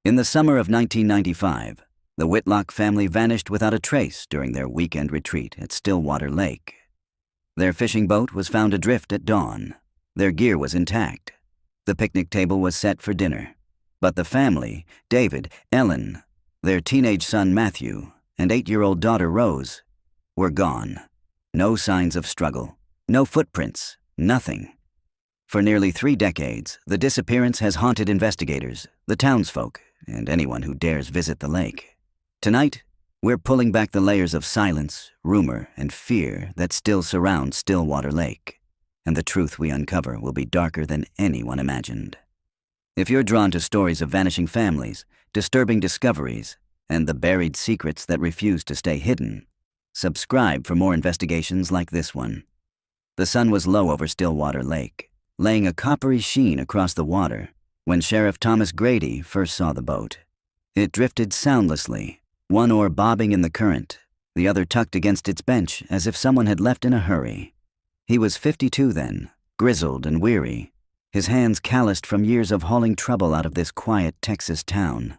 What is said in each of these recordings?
In the summer of 1995, the Whitlock family vanished without a trace during their weekend retreat at Stillwater Lake. Their fishing boat was found adrift at dawn. Their gear was intact. The picnic table was set for dinner. But the family, David, Ellen, their teenage son Matthew, and 8-year-old daughter Rose, were gone. No signs of struggle, no footprints, nothing. For nearly 3 decades, the disappearance has haunted investigators, the townsfolk, and anyone who dares visit the lake. Tonight, we're pulling back the layers of silence, rumor, and fear that still surround Stillwater Lake. And the truth we uncover will be darker than anyone imagined. If you're drawn to stories of vanishing families, disturbing discoveries, and the buried secrets that refuse to stay hidden, subscribe for more investigations like this one. The sun was low over Stillwater Lake, laying a coppery sheen across the water when Sheriff Thomas Grady first saw the boat. It drifted soundlessly, one oar bobbing in the current, the other tucked against its bench as if someone had left in a hurry. He was 52 then, grizzled and weary, his hands calloused from years of hauling trouble out of this quiet Texas town.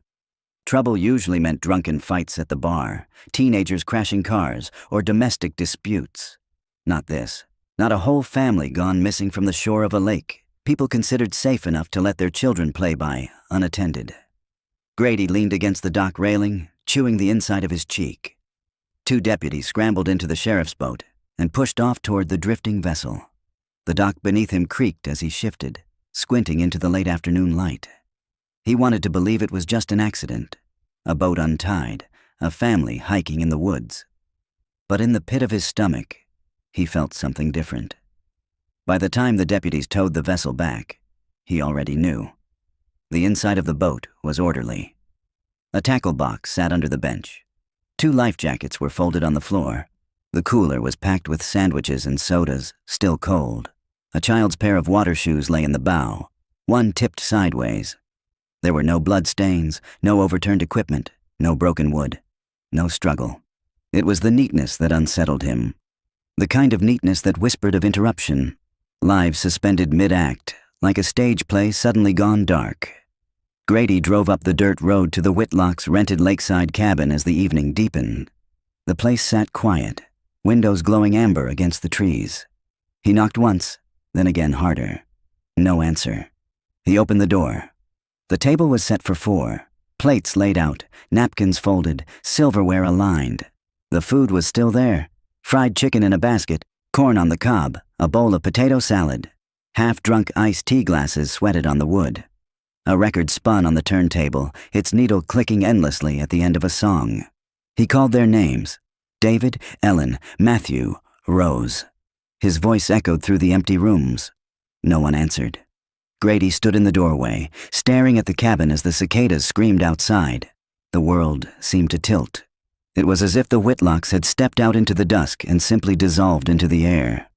Trouble usually meant drunken fights at the bar, teenagers crashing cars, or domestic disputes. Not this. Not a whole family gone missing from the shore of a lake, people considered safe enough to let their children play by, unattended. Grady leaned against the dock railing, chewing the inside of his cheek. 2 deputies scrambled into the sheriff's boat and pushed off toward the drifting vessel. The dock beneath him creaked as he shifted, squinting into the late afternoon light. He wanted to believe it was just an accident, a boat untied, a family hiking in the woods. But in the pit of his stomach, he felt something different. By the time the deputies towed the vessel back, he already knew. The inside of the boat was orderly. A tackle box sat under the bench. 2 life jackets were folded on the floor. The cooler was packed with sandwiches and sodas, still cold. A child's pair of water shoes lay in the bow, one tipped sideways. There were no blood stains, no overturned equipment, no broken wood, no struggle. It was the neatness that unsettled him. The kind of neatness that whispered of interruption, lives suspended mid-act, like a stage play suddenly gone dark. Grady drove up the dirt road to the Whitlocks' rented lakeside cabin as the evening deepened. The place sat quiet, windows glowing amber against the trees. He knocked once, then again harder. No answer. He opened the door. The table was set for 4, plates laid out, napkins folded, silverware aligned. The food was still there. Fried chicken in a basket, corn on the cob, a bowl of potato salad. Half-drunk iced tea glasses sweated on the wood. A record spun on the turntable, its needle clicking endlessly at the end of a song. He called their names: David, Ellen, Matthew, Rose. His voice echoed through the empty rooms. No one answered. Grady stood in the doorway, staring at the cabin as the cicadas screamed outside. The world seemed to tilt. It was as if the Whitlocks had stepped out into the dusk and simply dissolved into the air.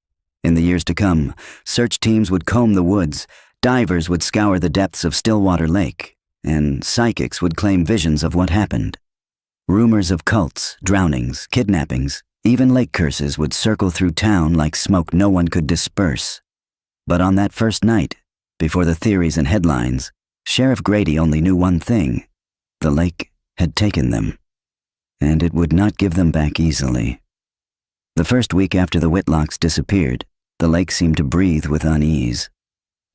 In the years to come, search teams would comb the woods, divers would scour the depths of Stillwater Lake, and psychics would claim visions of what happened. Rumors of cults, drownings, kidnappings, even lake curses would circle through town like smoke no one could disperse. But on that first night, before the theories and headlines, Sheriff Grady only knew one thing: the lake had taken them. And it would not give them back easily. The first week after the Whitlocks disappeared, the lake seemed to breathe with unease.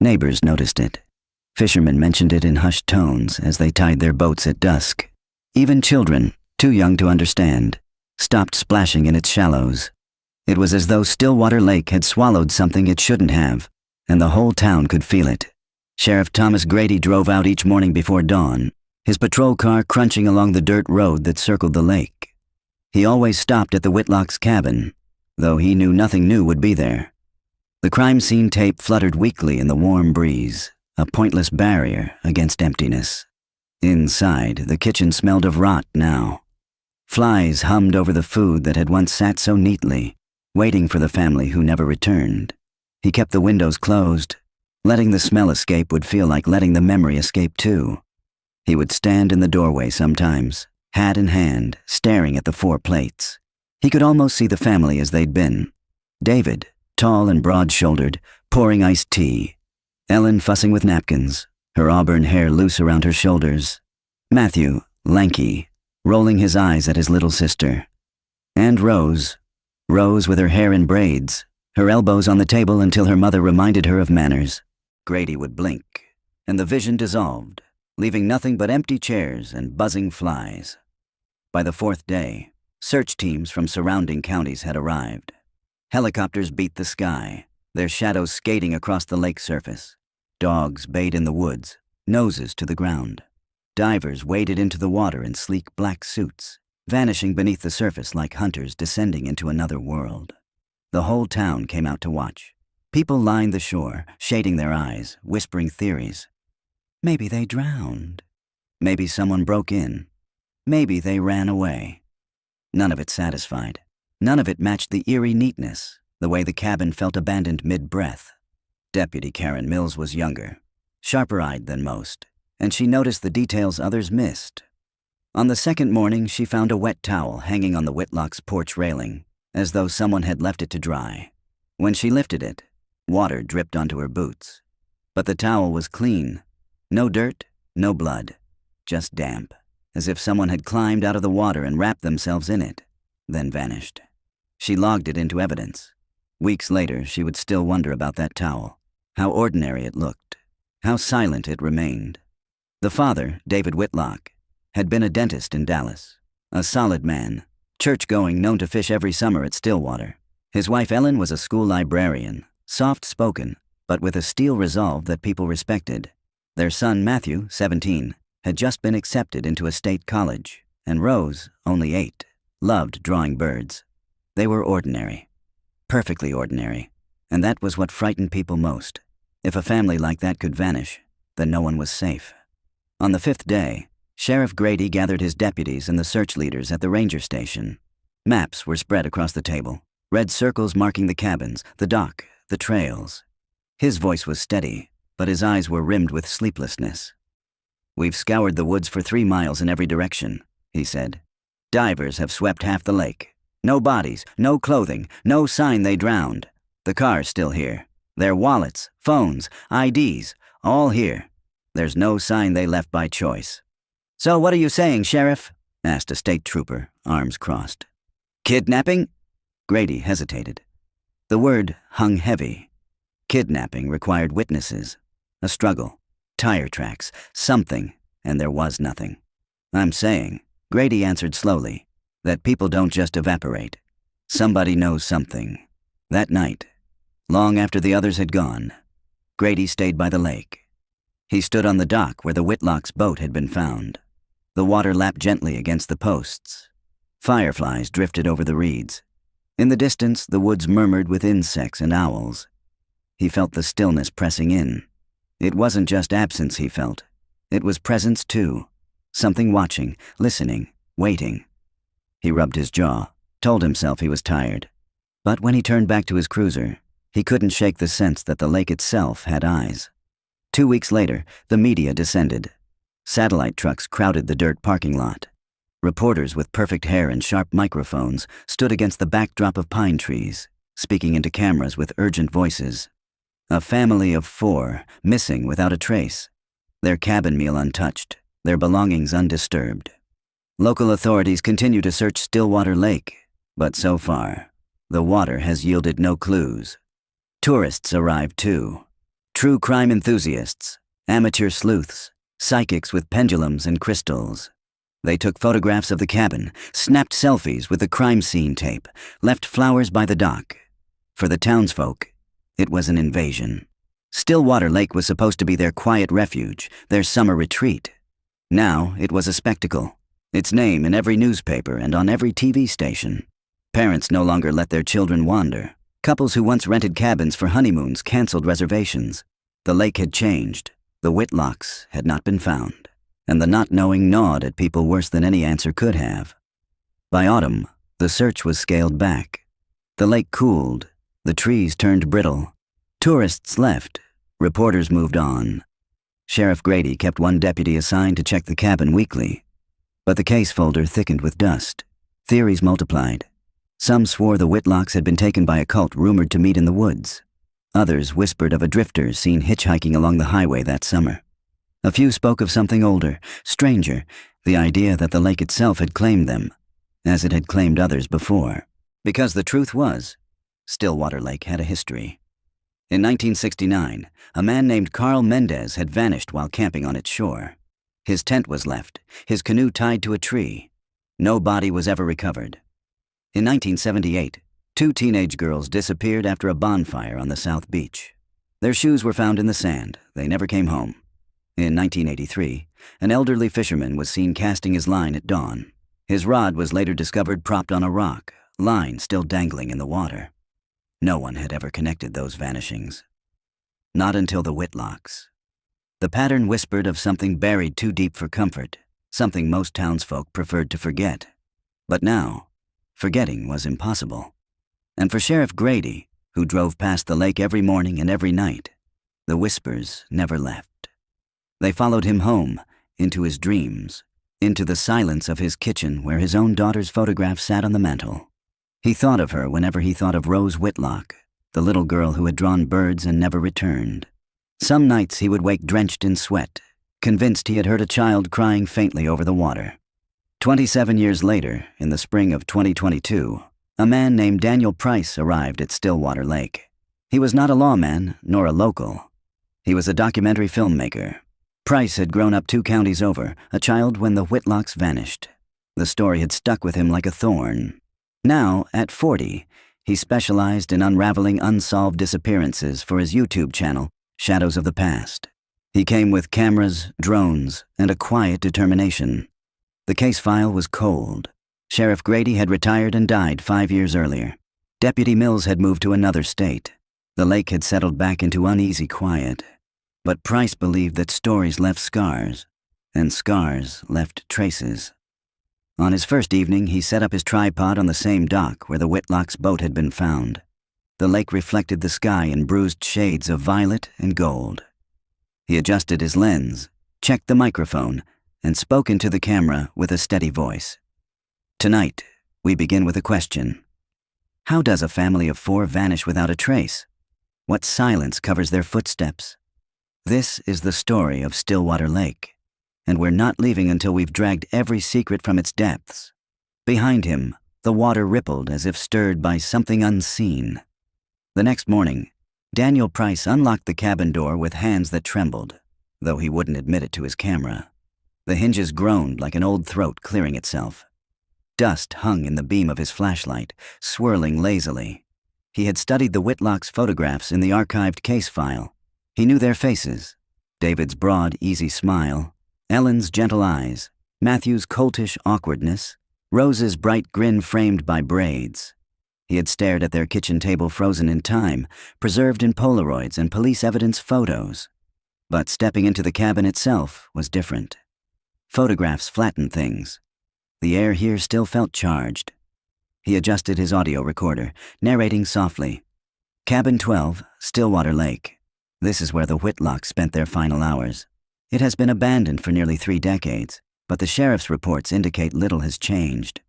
Neighbors noticed it. Fishermen mentioned it in hushed tones as they tied their boats at dusk. Even children, too young to understand, stopped splashing in its shallows. It was as though Stillwater Lake had swallowed something it shouldn't have, and the whole town could feel it. Sheriff Thomas Grady drove out each morning before dawn, his patrol car crunching along the dirt road that circled the lake. He always stopped at the Whitlocks' cabin, though he knew nothing new would be there. The crime scene tape fluttered weakly in the warm breeze, a pointless barrier against emptiness. Inside, the kitchen smelled of rot now. Flies hummed over the food that had once sat so neatly, waiting for the family who never returned. He kept the windows closed. Letting the smell escape would feel like letting the memory escape too. He would stand in the doorway sometimes, hat in hand, staring at the 4 plates. He could almost see the family as they'd been. David, tall and broad-shouldered, pouring iced tea. Ellen fussing with napkins, her auburn hair loose around her shoulders. Matthew, lanky, rolling his eyes at his little sister. And Rose with her hair in braids, her elbows on the table until her mother reminded her of manners. Grady would blink, and the vision dissolved, leaving nothing but empty chairs and buzzing flies. By the fourth day, search teams from surrounding counties had arrived. Helicopters beat the sky, their shadows skating across the lake surface. Dogs bayed in the woods, noses to the ground. Divers waded into the water in sleek black suits, vanishing beneath the surface like hunters descending into another world. The whole town came out to watch. People lined the shore, shading their eyes, whispering theories. Maybe they drowned. Maybe someone broke in. Maybe they ran away. None of it satisfied. None of it matched the eerie neatness, the way the cabin felt abandoned mid-breath. Deputy Karen Mills was younger, sharper-eyed than most, and she noticed the details others missed. On the second morning, she found a wet towel hanging on the Whitlock's porch railing, as though someone had left it to dry. When she lifted it, water dripped onto her boots. But the towel was clean. No dirt, no blood, just damp, as if someone had climbed out of the water and wrapped themselves in it, then vanished. She logged it into evidence. Weeks later, she would still wonder about that towel, how ordinary it looked, how silent it remained. The father, David Whitlock, had been a dentist in Dallas, a solid man, church-going, known to fish every summer at Stillwater. His wife Ellen was a school librarian, soft-spoken, but with a steel resolve that people respected. Their son Matthew, 17, had just been accepted into a state college, and Rose, only 8, loved drawing birds. They were ordinary, perfectly ordinary, and that was what frightened people most. If a family like that could vanish, then no one was safe. On the 5th day, Sheriff Grady gathered his deputies and the search leaders at the ranger station. Maps were spread across the table, red circles marking the cabins, the dock, the trails. His voice was steady, but his eyes were rimmed with sleeplessness. "We've scoured the woods for 3 miles in every direction," he said. "Divers have swept half the lake. No bodies, no clothing, no sign they drowned. The car's still here. Their wallets, phones, IDs, all here. There's no sign they left by choice." "So what are you saying, Sheriff?" asked a state trooper, arms crossed. "Kidnapping?" Grady hesitated. The word hung heavy. Kidnapping required witnesses, a struggle, tire tracks, something, and there was nothing. "I'm saying," Grady answered slowly, "that people don't just evaporate. Somebody knows something." That night, long after the others had gone, Grady stayed by the lake. He stood on the dock where the Whitlock's boat had been found. The water lapped gently against the posts. Fireflies drifted over the reeds. In the distance, the woods murmured with insects and owls. He felt the stillness pressing in. It wasn't just absence he felt. It was presence too. Something watching, listening, waiting. He rubbed his jaw, told himself he was tired. But when he turned back to his cruiser, he couldn't shake the sense that the lake itself had eyes. 2 weeks later, the media descended. Satellite trucks crowded the dirt parking lot. Reporters with perfect hair and sharp microphones stood against the backdrop of pine trees, speaking into cameras with urgent voices. A family of 4, missing without a trace. Their cabin meal untouched, their belongings undisturbed. Local authorities continue to search Stillwater Lake, but so far, the water has yielded no clues. Tourists arrived too. True crime enthusiasts, amateur sleuths, psychics with pendulums and crystals. They took photographs of the cabin, snapped selfies with the crime scene tape, left flowers by the dock. For the townsfolk, it was an invasion. Stillwater Lake was supposed to be their quiet refuge, their summer retreat. Now it was a spectacle, its name in every newspaper and on every TV station. Parents no longer let their children wander. Couples who once rented cabins for honeymoons canceled reservations. The lake had changed. The Whitlocks had not been found, and the not knowing gnawed at people worse than any answer could have. By autumn, the search was scaled back. The lake cooled. The trees turned brittle. Tourists left. Reporters moved on. Sheriff Grady kept one deputy assigned to check the cabin weekly. But the case folder thickened with dust. Theories multiplied. Some swore the Whitlocks had been taken by a cult rumored to meet in the woods. Others whispered of a drifter seen hitchhiking along the highway that summer. A few spoke of something older, stranger, the idea that the lake itself had claimed them, as it had claimed others before. Because the truth was, Stillwater Lake had a history. In 1969, a man named Carl Mendez had vanished while camping on its shore. His tent was left, his canoe tied to a tree. No body was ever recovered. In 1978, 2 teenage girls disappeared after a bonfire on the South Beach. Their shoes were found in the sand. They never came home. In 1983, an elderly fisherman was seen casting his line at dawn. His rod was later discovered propped on a rock, line still dangling in the water. No one had ever connected those vanishings. Not until the Whitlocks. The pattern whispered of something buried too deep for comfort, something most townsfolk preferred to forget. But now, forgetting was impossible. And for Sheriff Grady, who drove past the lake every morning and every night, the whispers never left. They followed him home, into his dreams, into the silence of his kitchen where his own daughter's photograph sat on the mantel. He thought of her whenever he thought of Rose Whitlock, the little girl who had drawn birds and never returned. Some nights he would wake drenched in sweat, convinced he had heard a child crying faintly over the water. 27 years later, in the spring of 2022, a man named Daniel Price arrived at Stillwater Lake. He was not a lawman, nor a local. He was a documentary filmmaker. Price had grown up 2 counties over, a child when the Whitlocks vanished. The story had stuck with him like a thorn. Now, at 40, he specialized in unraveling unsolved disappearances for his YouTube channel, Shadows of the Past. He came with cameras, drones, and a quiet determination. The case file was cold. Sheriff Grady had retired and died 5 years earlier. Deputy Mills had moved to another state. The lake had settled back into uneasy quiet. But Price believed that stories left scars, and scars left traces. On his first evening, he set up his tripod on the same dock where the Whitlocks' boat had been found. The lake reflected the sky in bruised shades of violet and gold. He adjusted his lens, checked the microphone, and spoke into the camera with a steady voice. Tonight, we begin with a question. How does a family of 4 vanish without a trace? What silence covers their footsteps? This is the story of Stillwater Lake. And we're not leaving until we've dragged every secret from its depths. Behind him, the water rippled as if stirred by something unseen. The next morning, Daniel Price unlocked the cabin door with hands that trembled, though he wouldn't admit it to his camera. The hinges groaned like an old throat clearing itself. Dust hung in the beam of his flashlight, swirling lazily. He had studied the Whitlocks' photographs in the archived case file. He knew their faces: David's broad, easy smile, Ellen's gentle eyes, Matthew's coltish awkwardness, Rose's bright grin framed by braids. He had stared at their kitchen table frozen in time, preserved in Polaroids and police evidence photos. But stepping into the cabin itself was different. Photographs flattened things. The air here still felt charged. He adjusted his audio recorder, narrating softly. Cabin 12, Stillwater Lake. This is where the Whitlocks spent their final hours. It has been abandoned for nearly 3 decades, but the sheriff's reports indicate little has changed.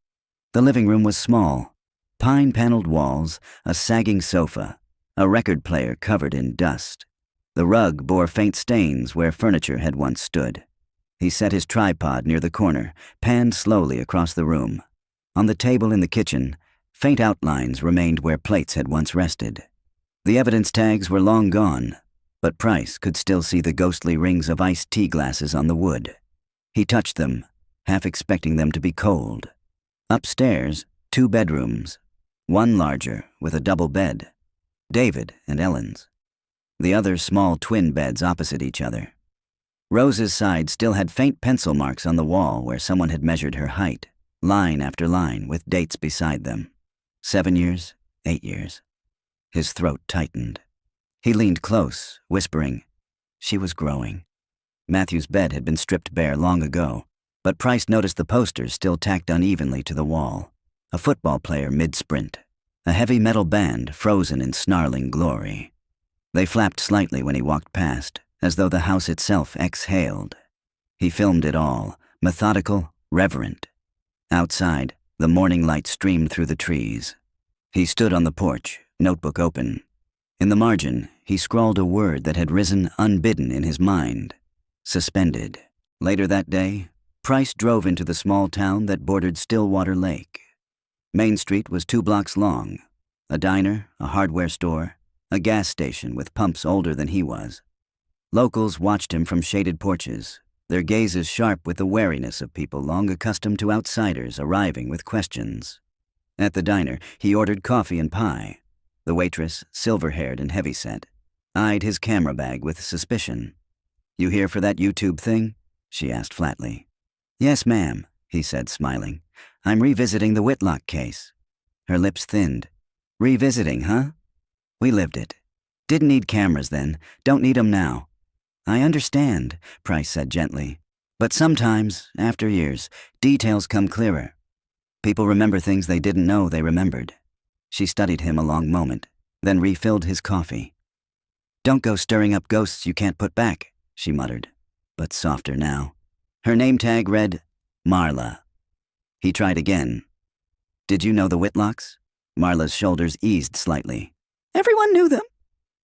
The living room was small. Pine-paneled walls, a sagging sofa, a record player covered in dust. The rug bore faint stains where furniture had once stood. He set his tripod near the corner, panned slowly across the room. On the table in the kitchen, faint outlines remained where plates had once rested. The evidence tags were long gone, but Price could still see the ghostly rings of iced tea glasses on the wood. He touched them, half expecting them to be cold. Upstairs, 2 bedrooms, one larger with a double bed, David and Ellen's. The other small twin beds opposite each other. Rose's side still had faint pencil marks on the wall where someone had measured her height, line after line with dates beside them. 7 years, 8 years. His throat tightened. He leaned close, whispering. She was growing. Matthew's bed had been stripped bare long ago, but Price noticed the posters still tacked unevenly to the wall. A football player mid-sprint. A heavy metal band frozen in snarling glory. They flapped slightly when he walked past, as though the house itself exhaled. He filmed it all, methodical, reverent. Outside, the morning light streamed through the trees. He stood on the porch, notebook open. In the margin, he scrawled a word that had risen unbidden in his mind. suspended. Later that day, Price drove into the small town that bordered Stillwater Lake. Main Street was 2 blocks long. A diner, a hardware store, a gas station with pumps older than he was. Locals watched him from shaded porches, their gazes sharp with the wariness of people long accustomed to outsiders arriving with questions. At the diner, he ordered coffee and pie. The waitress, silver-haired and heavyset, eyed his camera bag with suspicion. "You here for that YouTube thing?" she asked flatly. "Yes, ma'am," he said, smiling. "I'm revisiting the Whitlock case." Her lips thinned. "Revisiting, huh? We lived it. Didn't need cameras then, don't need 'em now." "I understand," Price said gently. "But sometimes, after years, details come clearer. People remember things they didn't know they remembered." She studied him a long moment, then refilled his coffee. "Don't go stirring up ghosts you can't put back," she muttered, but softer now. Her name tag read, Marla. He tried again. "Did you know the Whitlocks?" Marla's shoulders eased slightly. "Everyone knew them."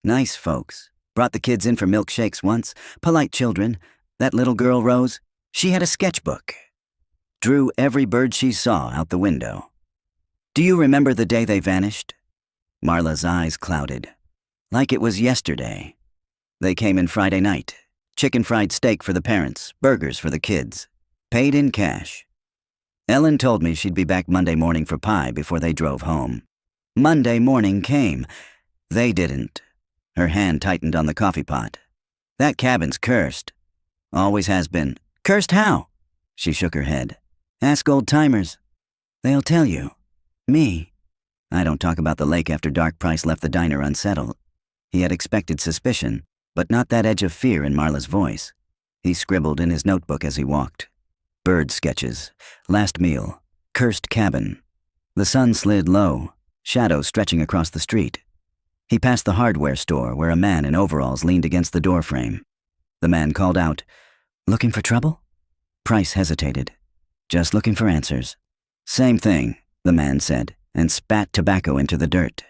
"Nice folks. Brought the kids in for milkshakes once. Polite children. That little girl, Rose, she had a sketchbook. Drew every bird she saw out the window. Do you remember the day they vanished?" Marla's eyes clouded. "Like it was yesterday. They came in Friday night. Chicken fried steak for the parents, burgers for the kids. Paid in cash. Ellen told me she'd be back Monday morning for pie before they drove home. Monday morning came. They didn't." Her hand tightened on the coffee pot. "That cabin's cursed. Always has been. Cursed how?" She shook her head. "Ask old timers. They'll tell you. Me. I don't talk about the lake after dark." Price left the diner unsettled. He had expected suspicion, but not that edge of fear in Marla's voice. He scribbled in his notebook as he walked. Bird sketches, last meal, cursed cabin. The sun slid low, shadows stretching across the street. He passed the hardware store where a man in overalls leaned against the doorframe. The man called out, "Looking for trouble?" Price hesitated. "Just looking for answers." "Same thing," the man said, and spat tobacco into the dirt.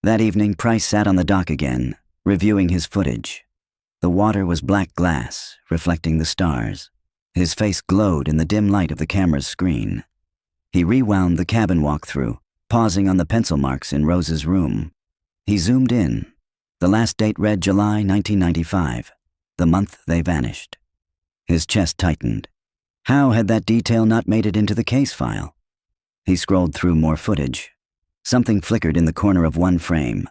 That evening, Price sat on the dock again, reviewing his footage. The water was black glass, reflecting the stars. His face glowed in the dim light of the camera's screen. He rewound the cabin walkthrough, pausing on the pencil marks in Rose's room. He zoomed in. The last date read July 1995, the month they vanished. His chest tightened. How had that detail not made it into the case file? He scrolled through more footage. Something flickered in the corner of one frame,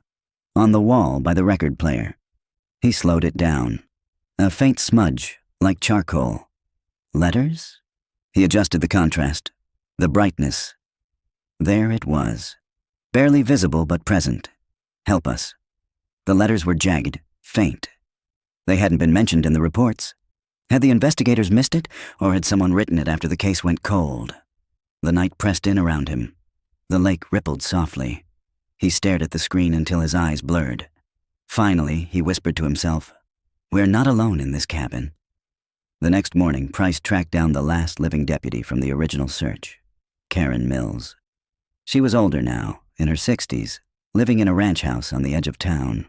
on the wall by the record player. He slowed it down. A faint smudge, like charcoal. Letters? He adjusted the contrast, the brightness. There it was, barely visible but present. "Help us." The letters were jagged, faint. They hadn't been mentioned in the reports. Had the investigators missed it, or had someone written it after the case went cold? The night pressed in around him. The lake rippled softly. He stared at the screen until his eyes blurred. Finally, he whispered to himself, "We're not alone in this cabin." The next morning, Price tracked down the last living deputy from the original search, Karen Mills. She was older now, in her 60s, living in a ranch house on the edge of town.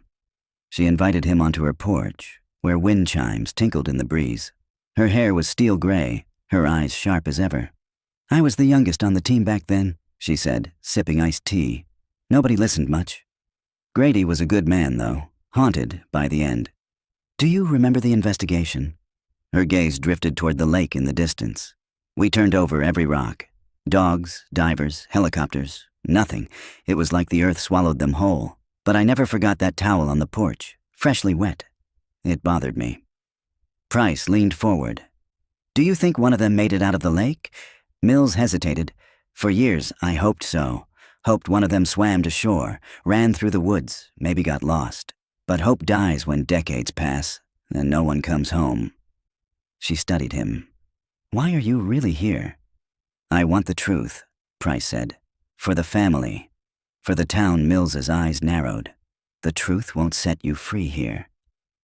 She invited him onto her porch, where wind chimes tinkled in the breeze. Her hair was steel gray, her eyes sharp as ever. "I was the youngest on the team back then," she said, sipping iced tea. Nobody listened much. Grady was a good man, though, haunted by the end. "Do you remember the investigation?" Her gaze drifted toward the lake in the distance. "We turned over every rock. Dogs, divers, helicopters, nothing. It was like the earth swallowed them whole. But I never forgot that towel on the porch, freshly wet. It bothered me." Price leaned forward. "Do you think one of them made it out of the lake?" Mills hesitated. "For years, I hoped so. Hoped one of them swam to shore, ran through the woods, maybe got lost. But hope dies when decades pass, and no one comes home." She studied him. "Why are you really here?" "I want the truth," Price said. "For the family. For the town." Mills's eyes narrowed. "The truth won't set you free here.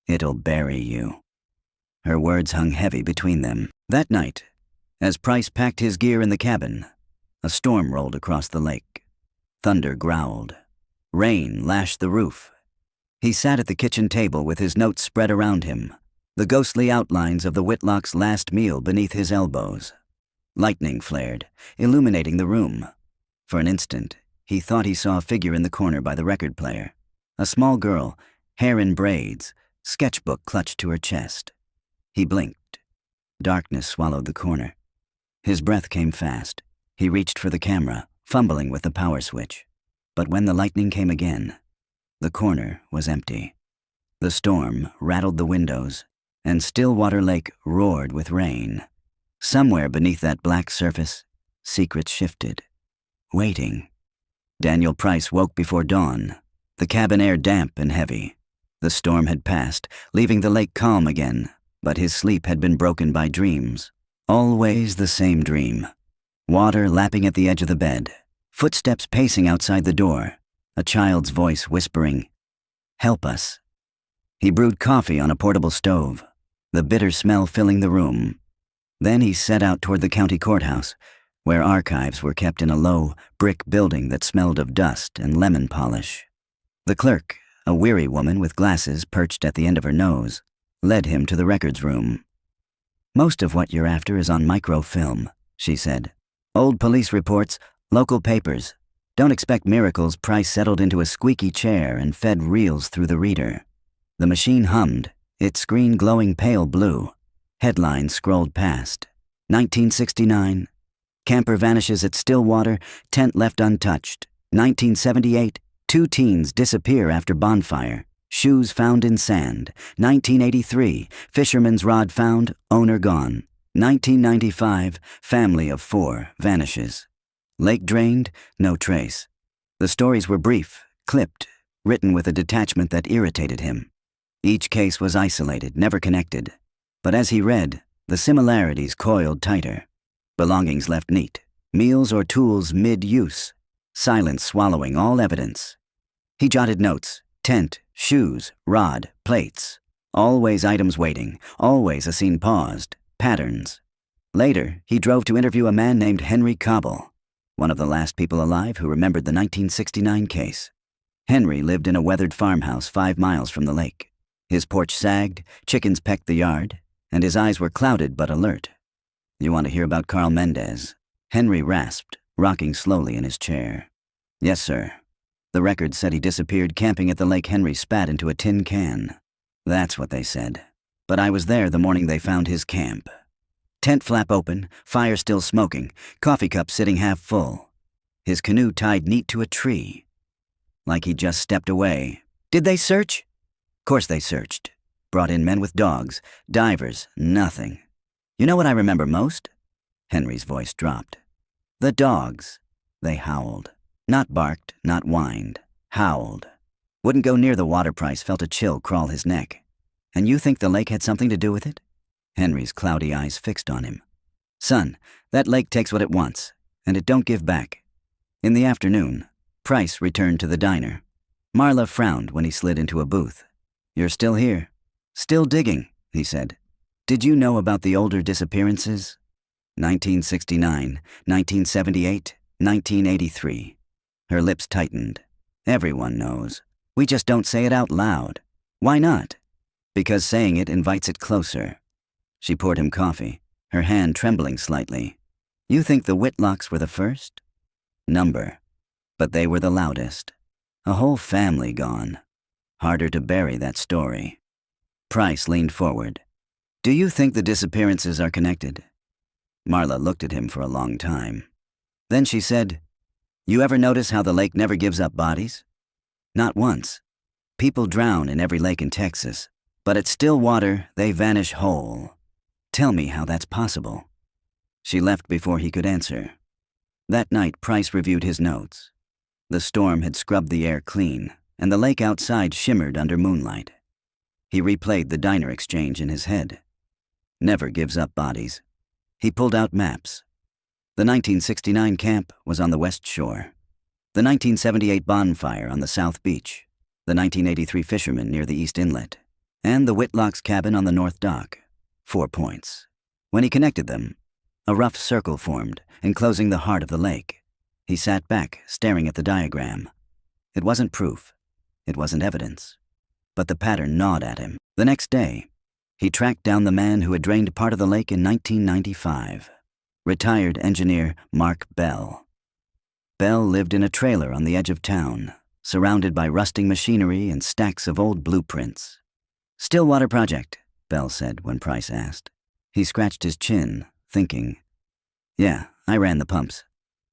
It'll bury you." Her words hung heavy between them. That night, as Price packed his gear in the cabin, a storm rolled across the lake. Thunder growled. Rain lashed the roof. He sat at the kitchen table with his notes spread around him, the ghostly outlines of the Whitlock's last meal beneath his elbows. Lightning flared, illuminating the room. For an instant, he thought he saw a figure in the corner by the record player. A small girl, hair in braids, sketchbook clutched to her chest. He blinked. Darkness swallowed the corner. His breath came fast. He reached for the camera, fumbling with the power switch. But when the lightning came again, the corner was empty. The storm rattled the windows, and Stillwater Lake roared with rain. Somewhere beneath that black surface, secrets shifted. Waiting. Daniel Price woke before dawn, the cabin air damp and heavy. The storm had passed, leaving the lake calm again, but his sleep had been broken by dreams. Always the same dream. Water lapping at the edge of the bed, footsteps pacing outside the door, a child's voice whispering, "Help us." He brewed coffee on a portable stove, the bitter smell filling the room. Then he set out toward the county courthouse, where archives were kept in a low, brick building that smelled of dust and lemon polish. The clerk, a weary woman with glasses perched at the end of her nose, led him to the records room. "Most of what you're after is on microfilm," she said. "Old police reports, local papers. Don't expect miracles." Price settled into a squeaky chair and fed reels through the reader. The machine hummed, its screen glowing pale blue. Headlines scrolled past. 1969, camper vanishes at Stillwater, tent left untouched. 1978, 2 teens disappear after bonfire. Shoes found in sand. 1983, fisherman's rod found, owner gone. 1995, family of 4 vanishes. Lake drained, no trace. The stories were brief, clipped, written with a detachment that irritated him. Each case was isolated, never connected. But as he read, the similarities coiled tighter. Belongings left neat, meals or tools mid-use, silence swallowing all evidence. He jotted notes, tent, shoes, rod, plates. Always items waiting, always a scene paused, patterns. Later, he drove to interview a man named Henry Cobble, one of the last people alive who remembered the 1969 case. Henry lived in a weathered farmhouse 5 miles from the lake. His porch sagged, chickens pecked the yard, and his eyes were clouded but alert. "You want to hear about Carl Mendez?" Henry rasped, rocking slowly in his chair. "Yes, sir." The record said he disappeared camping at the lake. Henry spat into a tin can. "That's what they said. But I was there the morning they found his camp. Tent flap open, fire still smoking, coffee cup sitting half full. His canoe tied neat to a tree. Like he'd just stepped away. Did they search?" "Course they searched. Brought in men with dogs, divers, nothing. You know what I remember most?" Henry's voice dropped. "The dogs. They howled. Not barked, not whined. Howled. Wouldn't go near the water." Price felt a chill crawl his neck. "And you think the lake had something to do with it?" Henry's cloudy eyes fixed on him. "Son, that lake takes what it wants, and it don't give back." In the afternoon, Price returned to the diner. Marla frowned when he slid into a booth. "You're still here?" "Still digging," he said. "Did you know about the older disappearances?" 1969, 1978, 1983. Her lips tightened. "Everyone knows. We just don't say it out loud." "Why not?" "Because saying it invites it closer." She poured him coffee, her hand trembling slightly. "You think the Whitlocks were the first?" "Number. But they were the loudest. A whole family gone. Harder to bury that story." Price leaned forward. "Do you think the disappearances are connected?" Marla looked at him for a long time. Then she said, "You ever notice how the lake never gives up bodies?" "Not once. People drown in every lake in Texas, but at Stillwater, they vanish whole. Tell me how that's possible." She left before he could answer. That night, Price reviewed his notes. The storm had scrubbed the air clean, and the lake outside shimmered under moonlight. He replayed the diner exchange in his head. Never gives up bodies. He pulled out maps. The 1969 camp was on the west shore. The 1978 bonfire on the south beach. The 1983 fisherman near the east inlet. And the Whitlock's cabin on the north dock. 4 points. When he connected them, a rough circle formed, enclosing the heart of the lake. He sat back, staring at the diagram. It wasn't proof. It wasn't evidence. But the pattern gnawed at him. The next day, He tracked down the man who had drained part of the lake in 1995. Retired engineer Mark Bell. Bell lived in a trailer on the edge of town, surrounded by rusting machinery and stacks of old blueprints. "Stillwater project," Bell said when Price asked. He scratched his chin, thinking. "Yeah, I ran the pumps.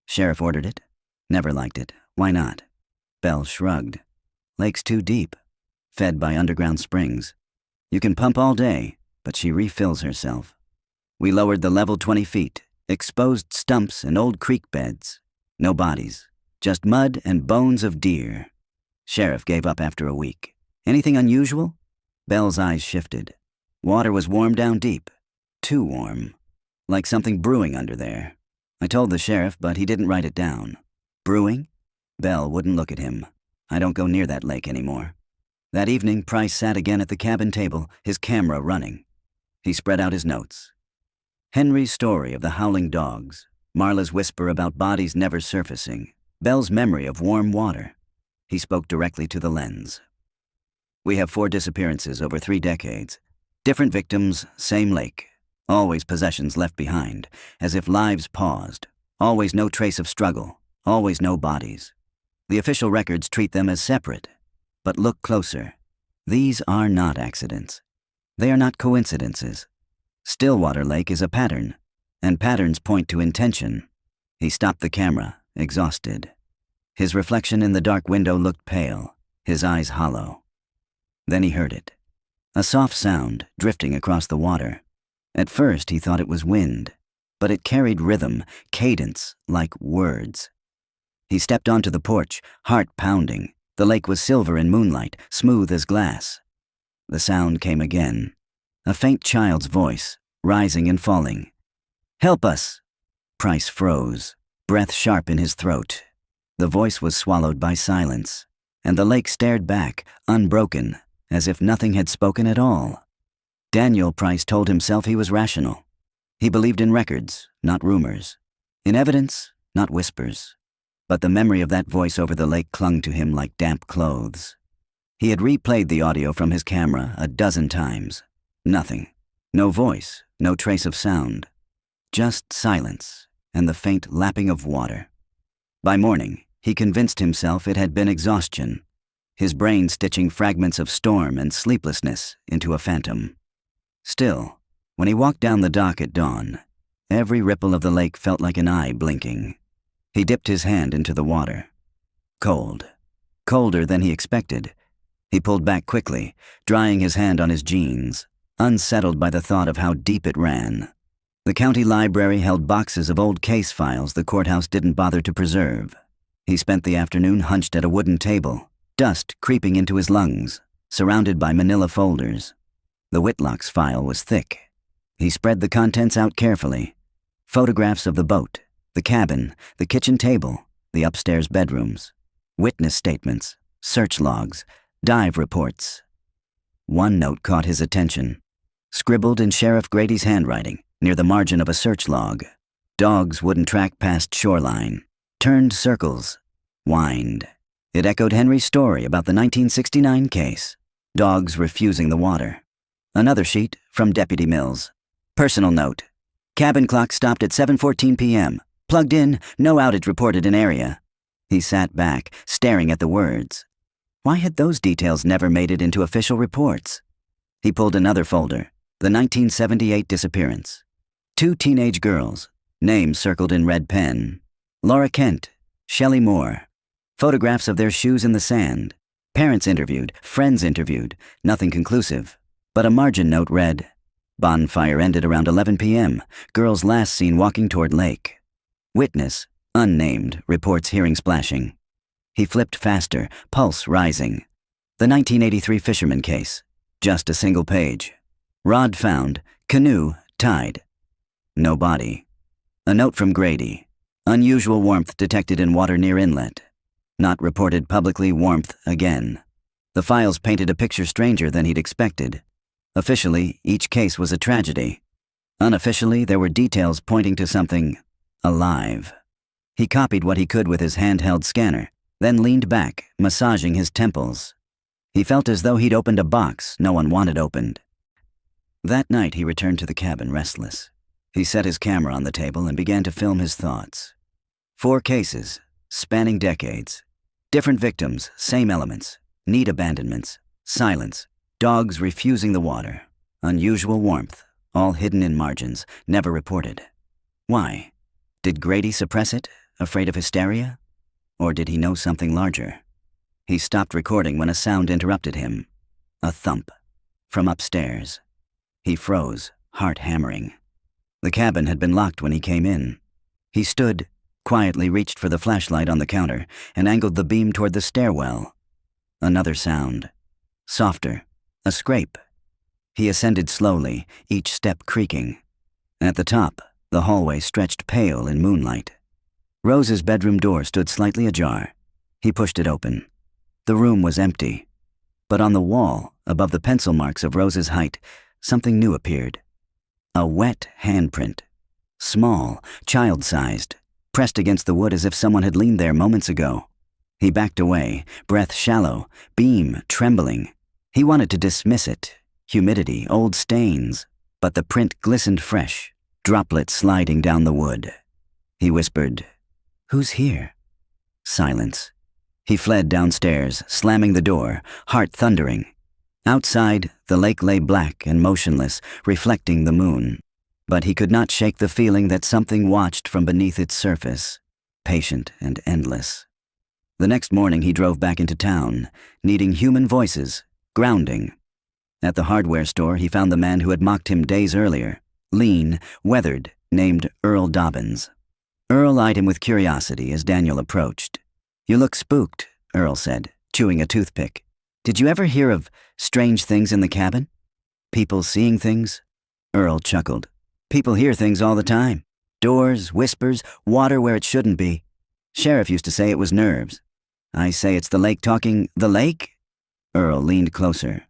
Sheriff ordered it. Never liked it. Why not?" Bell shrugged. "Lake's too deep. Fed by underground springs. You can pump all day, but she refills herself. We lowered the level 20 feet, exposed stumps and old creek beds. No bodies, just mud and bones of deer. Sheriff gave up after a week. Anything unusual?" Bell's eyes shifted. Water was warm down deep. Too warm. Like something brewing under there. I told the sheriff, but he didn't write it down. "Brewing?" Bell wouldn't look at him. "I don't go near that lake anymore." That evening, Price sat again at the cabin table, his camera running. He spread out his notes. Henry's story of the howling dogs, Marla's whisper about bodies never surfacing, Bell's memory of warm water. He spoke directly to the lens. "We have 4 disappearances over 3 decades. Different victims, same lake. Always possessions left behind, as if lives paused. Always no trace of struggle. Always no bodies. The official records treat them as separate. But look closer. These are not accidents. They are not coincidences. Stillwater Lake is a pattern, and patterns point to intention." He stopped the camera, exhausted. His reflection in the dark window looked pale, his eyes hollow. Then he heard it. A soft sound drifting across the water. At first he thought it was wind, but it carried rhythm, cadence, like words. He stepped onto the porch, heart pounding. The lake was silver in moonlight, smooth as glass. The sound came again. A faint child's voice, rising and falling. "Help us!" Price froze, breath sharp in his throat. The voice was swallowed by silence, and the lake stared back, unbroken, as if nothing had spoken at all. Daniel Price told himself he was rational. He believed in records, not rumors. In evidence, not whispers. But the memory of that voice over the lake clung to him like damp clothes. He had replayed the audio from his camera a dozen times. Nothing. No voice, no trace of sound. Just silence and the faint lapping of water. By morning, he convinced himself it had been exhaustion, his brain stitching fragments of storm and sleeplessness into a phantom. Still, when he walked down the dock at dawn, every ripple of the lake felt like an eye blinking. He dipped his hand into the water. Cold. Colder than he expected. He pulled back quickly, drying his hand on his jeans, unsettled by the thought of how deep it ran. The county library held boxes of old case files the courthouse didn't bother to preserve. He spent the afternoon hunched at a wooden table, dust creeping into his lungs, surrounded by manila folders. The Whitlock's file was thick. He spread the contents out carefully. Photographs of the boat, the cabin, the kitchen table, the upstairs bedrooms, witness statements, search logs, dive reports. One note caught his attention. Scribbled in Sheriff Grady's handwriting, near the margin of a search log. Dogs wouldn't track past shoreline. Turned circles. Whined. It echoed Henry's story about the 1969 case. Dogs refusing the water. Another sheet from Deputy Mills. Personal note. Cabin clock stopped at 7:14 p.m. Plugged in, no outage reported in area. He sat back, staring at the words. Why had those details never made it into official reports? He pulled another folder, the 1978 disappearance. 2 teenage girls, names circled in red pen. Laura Kent, Shelley Moore. Photographs of their shoes in the sand. Parents interviewed, friends interviewed, nothing conclusive. But a margin note read, bonfire ended around 11 p.m. Girls last seen walking toward lake. Witness, unnamed, reports hearing splashing. He flipped faster, pulse rising. The 1983 fisherman case. Just a single page. Rod found, canoe, tied. No body. A note from Grady. Unusual warmth detected in water near inlet. Not reported publicly, warmth again. The files painted a picture stranger than he'd expected. Officially, each case was a tragedy. Unofficially, there were details pointing to something alive. He copied what he could with his handheld scanner, then leaned back, massaging his temples. He felt as though he'd opened a box no one wanted opened. That night he returned to the cabin restless. He set his camera on the table and began to film his thoughts. 4 cases, spanning decades. Different victims, same elements. Neat abandonments, silence, dogs refusing the water, unusual warmth, all hidden in margins, never reported. Why? Did Grady suppress it, afraid of hysteria? Or did he know something larger? He stopped recording when a sound interrupted him. A thump. From upstairs. He froze, heart hammering. The cabin had been locked when he came in. He stood, quietly reached for the flashlight on the counter, and angled the beam toward the stairwell. Another sound. Softer. A scrape. He ascended slowly, each step creaking. At the top, the hallway stretched pale in moonlight. Rose's bedroom door stood slightly ajar. He pushed it open. The room was empty. But on the wall, above the pencil marks of Rose's height, something new appeared. A wet handprint. Small, child-sized, pressed against the wood as if someone had leaned there moments ago. He backed away, breath shallow, beam trembling. He wanted to dismiss it. Humidity, old stains. But the print glistened fresh, droplets sliding down the wood. He whispered, "Who's here?" Silence. He fled downstairs, slamming the door, heart thundering. Outside, the lake lay black and motionless, reflecting the moon. But he could not shake the feeling that something watched from beneath its surface, patient and endless. The next morning he drove back into town, needing human voices, grounding. At the hardware store he found the man who had mocked him days earlier, lean, weathered, named Earl Dobbins. Earl eyed him with curiosity as Daniel approached. "You look spooked," Earl said, chewing a toothpick. "Did you ever hear of strange things in the cabin? People seeing things?" Earl chuckled. "People hear things all the time. Doors, whispers, water where it shouldn't be. Sheriff used to say it was nerves. I say it's the lake talking. The lake?" Earl leaned closer.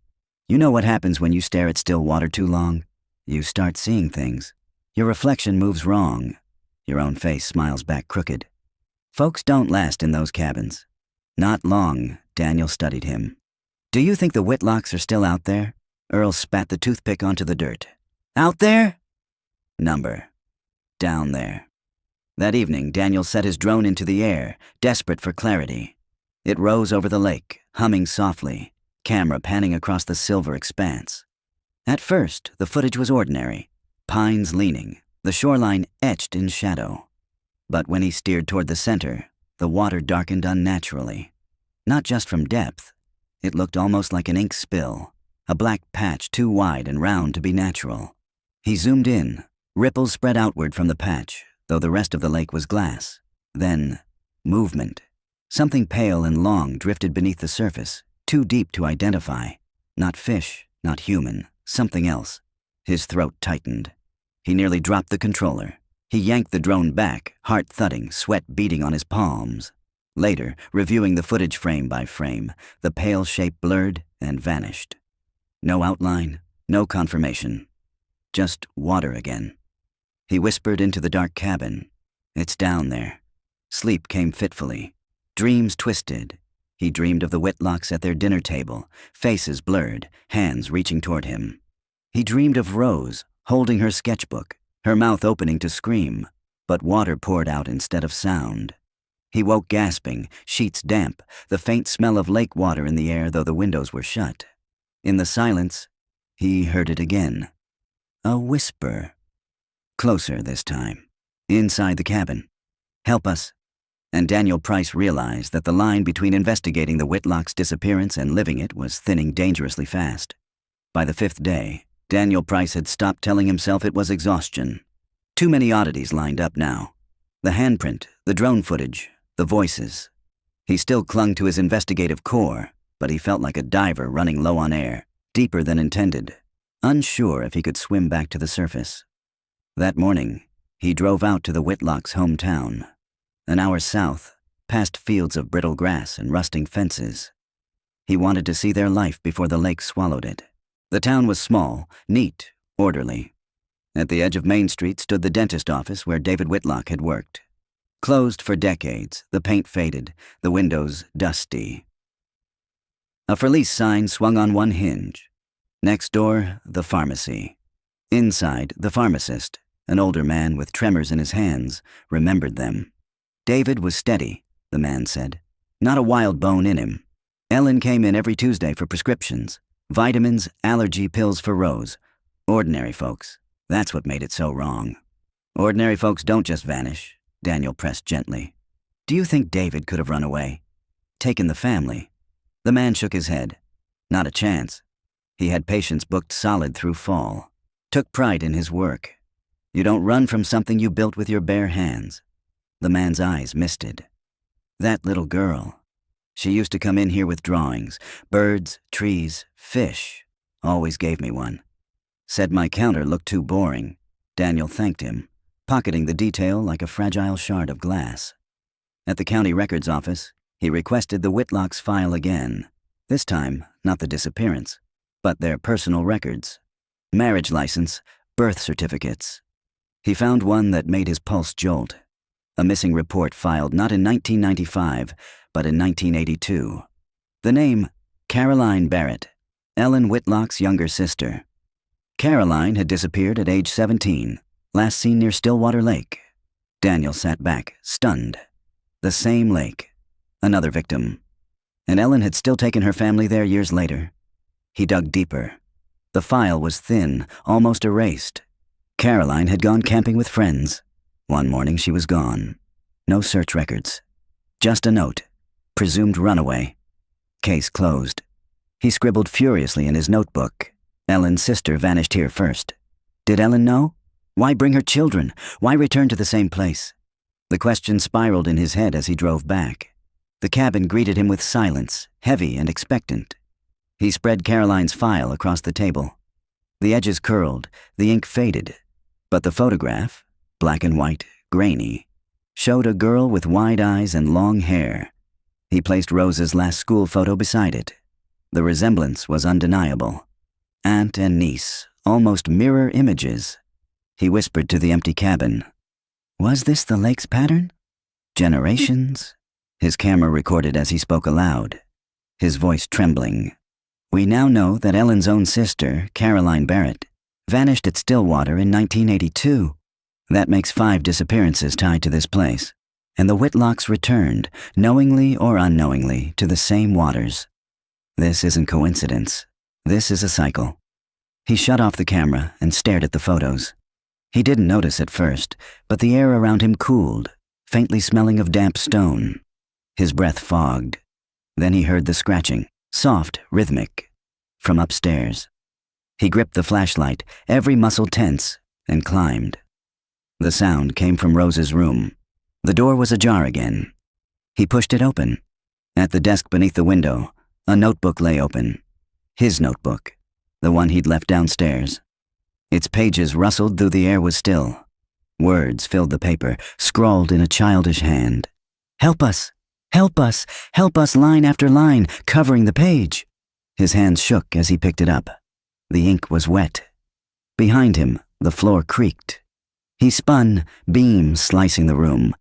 "You know what happens when you stare at still water too long? You start seeing things. Your reflection moves wrong. Your own face smiles back crooked. Folks don't last in those cabins." "Not long," Daniel studied him. "Do you think the Whitlocks are still out there?" Earl spat the toothpick onto the dirt. "Out there?" "Number. Down there." That evening, Daniel set his drone into the air, desperate for clarity. It rose over the lake, humming softly, camera panning across the silver expanse. At first, the footage was ordinary. Pines leaning, the shoreline etched in shadow. But when he steered toward the center, the water darkened unnaturally. Not just from depth. It looked almost like an ink spill, a black patch too wide and round to be natural. He zoomed in. Ripples spread outward from the patch, though the rest of the lake was glass. Then, movement. Something pale and long drifted beneath the surface, too deep to identify. Not fish, not human, something else. His throat tightened. He nearly dropped the controller. He yanked the drone back, heart thudding, sweat beading on his palms. Later, reviewing the footage frame by frame, the pale shape blurred and vanished. No outline, no confirmation. Just water again. He whispered into the dark cabin. "It's down there." Sleep came fitfully. Dreams twisted. He dreamed of the Whitlocks at their dinner table, faces blurred, hands reaching toward him. He dreamed of Rose, holding her sketchbook, her mouth opening to scream, but water poured out instead of sound. He woke gasping, sheets damp, the faint smell of lake water in the air though the windows were shut. In the silence, he heard it again. A whisper. Closer this time. Inside the cabin. "Help us." And Daniel Price realized that the line between investigating the Whitlocks' disappearance and living it was thinning dangerously fast. By the 5th day, Daniel Price had stopped telling himself it was exhaustion. Too many oddities lined up now. The handprint, the drone footage, the voices. He still clung to his investigative core, but he felt like a diver running low on air, deeper than intended, unsure if he could swim back to the surface. That morning, he drove out to the Whitlocks' hometown. An hour south, past fields of brittle grass and rusting fences. He wanted to see their life before the lake swallowed it. The town was small, neat, orderly. At the edge of Main Street stood the dentist office where David Whitlock had worked. Closed for decades, the paint faded, the windows dusty. A for lease sign swung on one hinge. Next door, the pharmacy. Inside, the pharmacist, an older man with tremors in his hands, remembered them. David was steady, the man said. Not a wild bone in him. Ellen came in every Tuesday for prescriptions, vitamins, allergy pills for Rose. Ordinary folks. That's what made it so wrong. Ordinary folks don't just vanish, Daniel pressed gently. Do you think David could have run away? Taken the family? The man shook his head. Not a chance. He had patients booked solid through fall. Took pride in his work. You don't run from something you built with your bare hands. The man's eyes misted. That little girl. She used to come in here with drawings. Birds, trees, fish. Always gave me one. Said my counter looked too boring. Daniel thanked him, pocketing the detail like a fragile shard of glass. At the county records office, he requested the Whitlocks' file again. This time, not the disappearance, but their personal records. Marriage license, birth certificates. He found one that made his pulse jolt. A missing report filed not in 1995, but in 1982. The name, Caroline Barrett, Ellen Whitlock's younger sister. Caroline had disappeared at age 17, last seen near Stillwater Lake. Daniel sat back, stunned. The same lake. Another victim. And Ellen had still taken her family there years later. He dug deeper. The file was thin, almost erased. Caroline had gone camping with friends. One morning she was gone. No search records. Just a note. Presumed runaway. Case closed. He scribbled furiously in his notebook. Ellen's sister vanished here first. Did Ellen know? Why bring her children? Why return to the same place? The question spiraled in his head as he drove back. The cabin greeted him with silence, heavy and expectant. He spread Caroline's file across the table. The edges curled, the ink faded, but the photograph, black and white, grainy, showed a girl with wide eyes and long hair. He placed Rose's last school photo beside it. The resemblance was undeniable. Aunt and niece, almost mirror images. He whispered to the empty cabin. Was this the lake's pattern? Generations? His camera recorded as he spoke aloud, his voice trembling. We now know that Ellen's own sister, Caroline Barrett, vanished at Stillwater in 1982. That makes 5 disappearances tied to this place. And the Whitlocks returned, knowingly or unknowingly, to the same waters. This isn't coincidence. This is a cycle. He shut off the camera and stared at the photos. He didn't notice at first, but the air around him cooled, faintly smelling of damp stone. His breath fogged. Then he heard the scratching, soft, rhythmic, from upstairs. He gripped the flashlight, every muscle tense, and climbed. The sound came from Rose's room. The door was ajar again. He pushed it open. At the desk beneath the window, a notebook lay open. His notebook, the one he'd left downstairs. Its pages rustled though the air was still. Words filled the paper, scrawled in a childish hand. Help us! Help us! Help us! Line after line, covering the page. His hands shook as he picked it up. The ink was wet. Behind him, the floor creaked. He spun, beams slicing the room.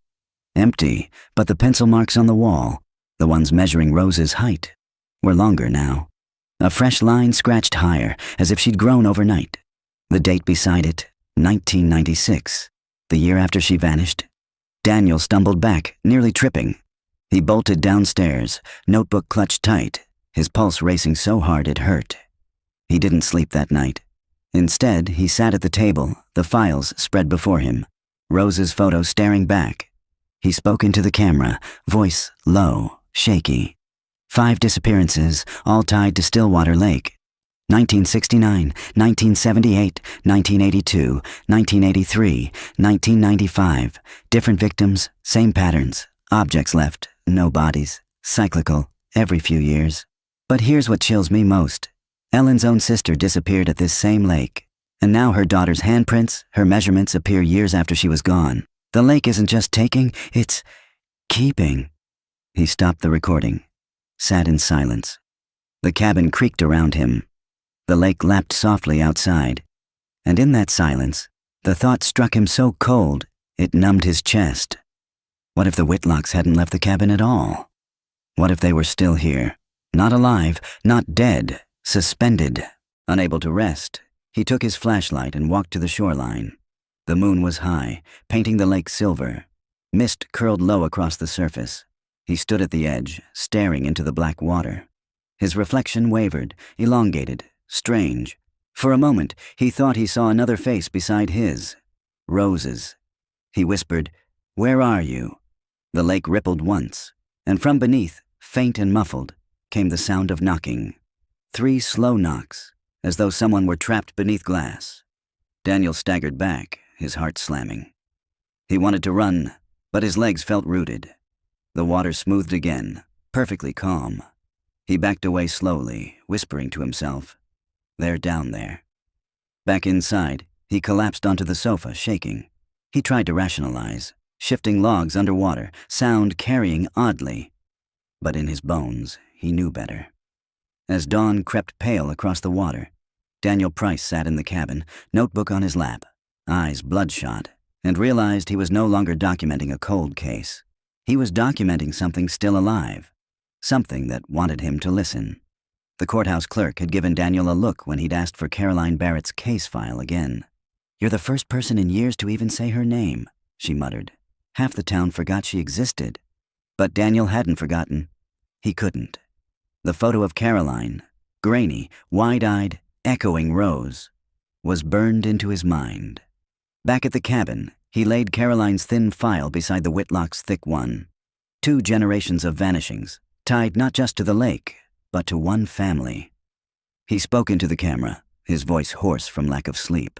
Empty, but the pencil marks on the wall, the ones measuring Rose's height, were longer now. A fresh line scratched higher, as if she'd grown overnight. The date beside it, 1996, the year after she vanished. Daniel stumbled back, nearly tripping. He bolted downstairs, notebook clutched tight, his pulse racing so hard it hurt. He didn't sleep that night. Instead, he sat at the table, the files spread before him, Rose's photo staring back. He spoke into the camera, voice low, shaky. 5 disappearances, all tied to Stillwater Lake. 1969, 1978, 1982, 1983, 1995. Different victims, same patterns. Objects left, no bodies. Cyclical, every few years. But here's what chills me most. Ellen's own sister disappeared at this same lake. And now her daughter's handprints, her measurements appear years after she was gone. The lake isn't just taking, it's keeping. He stopped the recording, sat in silence. The cabin creaked around him. The lake lapped softly outside. And in that silence, the thought struck him so cold, it numbed his chest. What if the Whitlocks hadn't left the cabin at all? What if they were still here? Not alive, not dead, suspended, unable to rest, He took his flashlight and walked to the shoreline. The moon was high, painting the lake silver. Mist curled low across the surface. He stood at the edge, staring into the black water. His reflection wavered, elongated, strange. For a moment, he thought he saw another face beside his. Rose's. He whispered, "Where are you?" The lake rippled once, and from beneath, faint and muffled, came the sound of knocking. 3 slow knocks, as though someone were trapped beneath glass. Daniel staggered back, his heart slamming. He wanted to run, but his legs felt rooted. The water smoothed again, perfectly calm. He backed away slowly, whispering to himself, "They're down there." Back inside, he collapsed onto the sofa, shaking. He tried to rationalize, shifting logs underwater, sound carrying oddly. But in his bones, he knew better. As dawn crept pale across the water, Daniel Price sat in the cabin, notebook on his lap, eyes bloodshot, and realized he was no longer documenting a cold case. He was documenting something still alive, something that wanted him to listen. The courthouse clerk had given Daniel a look when he'd asked for Caroline Barrett's case file again. "You're the first person in years to even say her name," she muttered. "Half the town forgot she existed." But Daniel hadn't forgotten. He couldn't. The photo of Caroline, grainy, wide-eyed, echoing Rose, was burned into his mind. Back at the cabin, he laid Caroline's thin file beside the Whitlock's thick one. 2 generations of vanishings, tied not just to the lake, but to one family. He spoke into the camera, his voice hoarse from lack of sleep.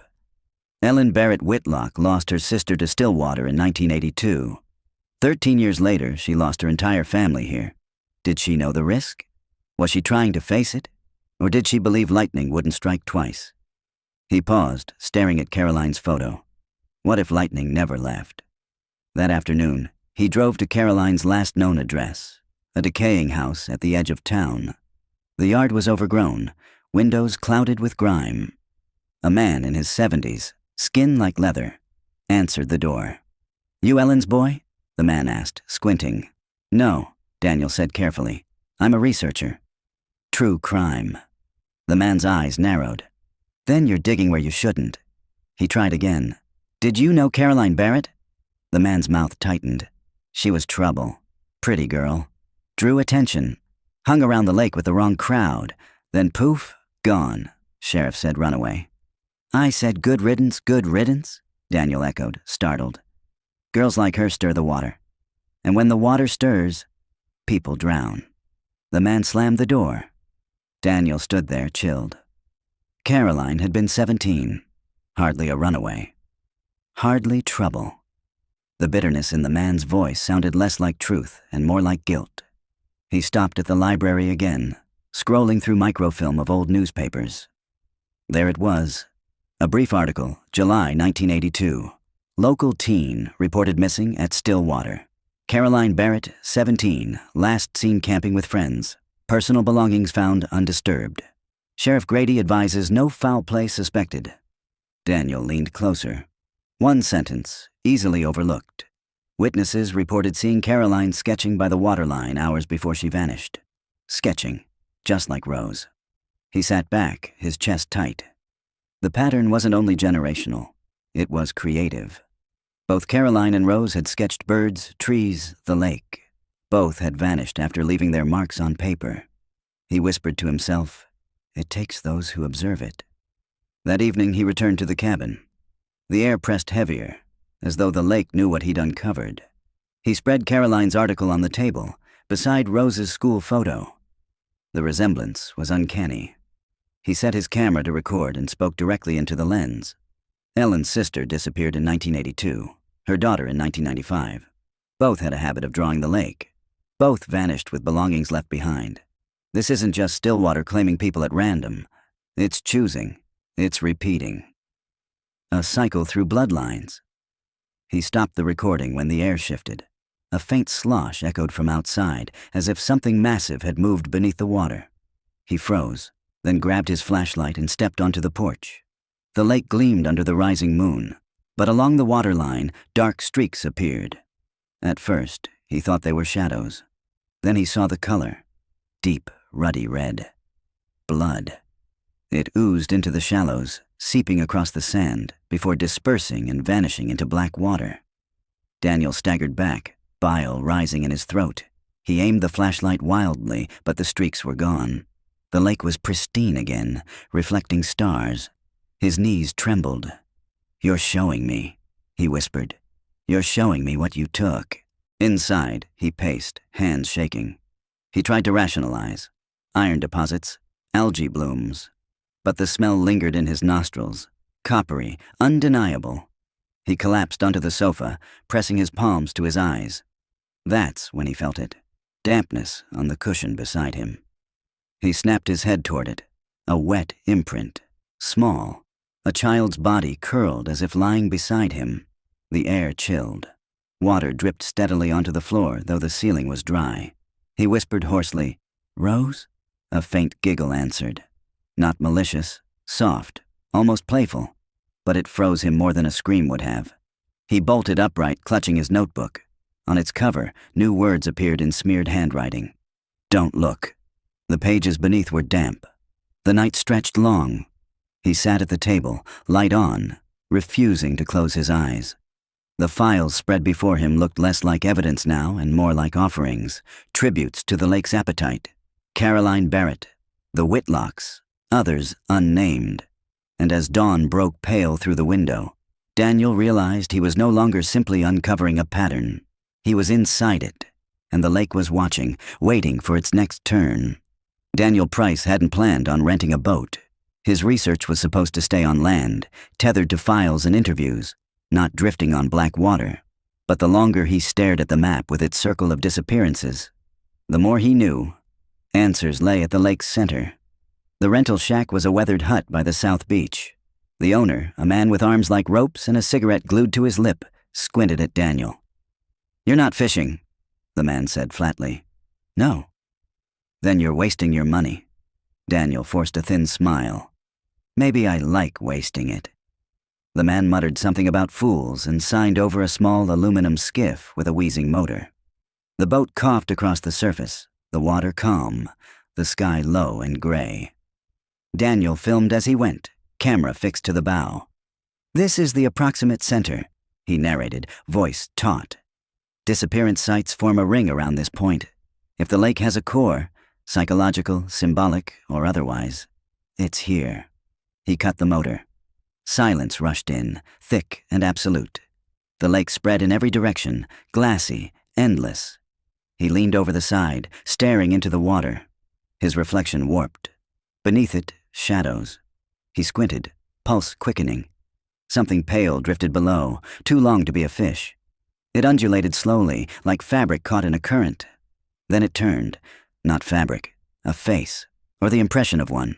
Ellen Barrett Whitlock lost her sister to Stillwater in 1982. 13 years later, she lost her entire family here. Did she know the risk? Was she trying to face it? Or did she believe lightning wouldn't strike twice? He paused, staring at Caroline's photo. What if lightning never left? That afternoon, he drove to Caroline's last known address, a decaying house at the edge of town. The yard was overgrown, windows clouded with grime. A man in his 70s, skin like leather, answered the door. "You Ellen's boy?" the man asked, squinting. "No," Daniel said carefully. "I'm a researcher." "True crime." The man's eyes narrowed. "Then you're digging where you shouldn't." He tried again. "Did you know Caroline Barrett?" The man's mouth tightened. She was trouble. Pretty girl. Drew attention. Hung around the lake with the wrong crowd. Then poof, gone, Sheriff said runaway. "I said good riddance, Daniel echoed, startled. "Girls like her stir the water. And when the water stirs, people drown." The man slammed the door. Daniel stood there, chilled. Caroline had been 17. Hardly a runaway. Hardly trouble. The bitterness in the man's voice sounded less like truth and more like guilt. He stopped at the library again, scrolling through microfilm of old newspapers. There it was. A brief article, July 1982. Local teen reported missing at Stillwater. Caroline Barrett, 17, last seen camping with friends. Personal belongings found undisturbed. Sheriff Grady advises no foul play suspected. Daniel leaned closer. One sentence, easily overlooked. Witnesses reported seeing Caroline sketching by the waterline hours before she vanished. Sketching, just like Rose. He sat back, his chest tight. The pattern wasn't only generational, it was creative. Both Caroline and Rose had sketched birds, trees, the lake. Both had vanished after leaving their marks on paper. He whispered to himself, "It takes those who observe it." That evening he returned to the cabin. The air pressed heavier, as though the lake knew what he'd uncovered. He spread Caroline's article on the table, beside Rose's school photo. The resemblance was uncanny. He set his camera to record and spoke directly into the lens. Ellen's sister disappeared in 1982, her daughter in 1995. Both had a habit of drawing the lake. Both vanished with belongings left behind. This isn't just Stillwater claiming people at random. It's choosing. It's repeating. A cycle through bloodlines. He stopped the recording when the air shifted. A faint slosh echoed from outside, as if something massive had moved beneath the water. He froze, then grabbed his flashlight and stepped onto the porch. The lake gleamed under the rising moon, but along the waterline, dark streaks appeared. At first, he thought they were shadows. Then he saw the color. Deep, ruddy red. Blood. It oozed into the shallows, seeping across the sand before dispersing and vanishing into black water. Daniel staggered back, bile rising in his throat. He aimed the flashlight wildly, but the streaks were gone. The lake was pristine again, reflecting stars. His knees trembled. "You're showing me," he whispered. "You're showing me what you took." Inside, he paced, hands shaking. He tried to rationalize. Iron deposits, algae blooms. But the smell lingered in his nostrils, coppery, undeniable. He collapsed onto the sofa, pressing his palms to his eyes. That's when he felt it. Dampness on the cushion beside him. He snapped his head toward it. A wet imprint. Small. A child's body curled as if lying beside him. The air chilled. Water dripped steadily onto the floor, though the ceiling was dry. He whispered hoarsely, "Rose?" A faint giggle answered. Not malicious, soft, almost playful, but it froze him more than a scream would have. He bolted upright, clutching his notebook. On its cover, new words appeared in smeared handwriting. "Don't look." The pages beneath were damp. The night stretched long. He sat at the table, light on, refusing to close his eyes. The files spread before him looked less like evidence now and more like offerings, tributes to the lake's appetite. Caroline Barrett, the Whitlocks, others unnamed. And as dawn broke pale through the window, Daniel realized he was no longer simply uncovering a pattern. He was inside it, and the lake was watching, waiting for its next turn. Daniel Price hadn't planned on renting a boat. His research was supposed to stay on land, tethered to files and interviews, not drifting on black water. But the longer he stared at the map with its circle of disappearances, the more he knew. Answers lay at the lake's center. The rental shack was a weathered hut by the south beach. The owner, a man with arms like ropes and a cigarette glued to his lip, squinted at Daniel. "You're not fishing," the man said flatly. "No." "Then you're wasting your money." Daniel forced a thin smile. "Maybe I like wasting it." The man muttered something about fools and signed over a small aluminum skiff with a wheezing motor. The boat coughed across the surface, the water calm, the sky low and gray. Daniel filmed as he went, camera fixed to the bow. "This is the approximate center," he narrated, voice taut. "Disappearance sites form a ring around this point. If the lake has a core, psychological, symbolic, or otherwise, it's here." He cut the motor. Silence rushed in, thick and absolute. The lake spread in every direction, glassy, endless. He leaned over the side, staring into the water. His reflection warped. Beneath it, shadows. He squinted, pulse quickening. Something pale drifted below, too long to be a fish. It undulated slowly, like fabric caught in a current. Then it turned. Not fabric, a face, or the impression of one.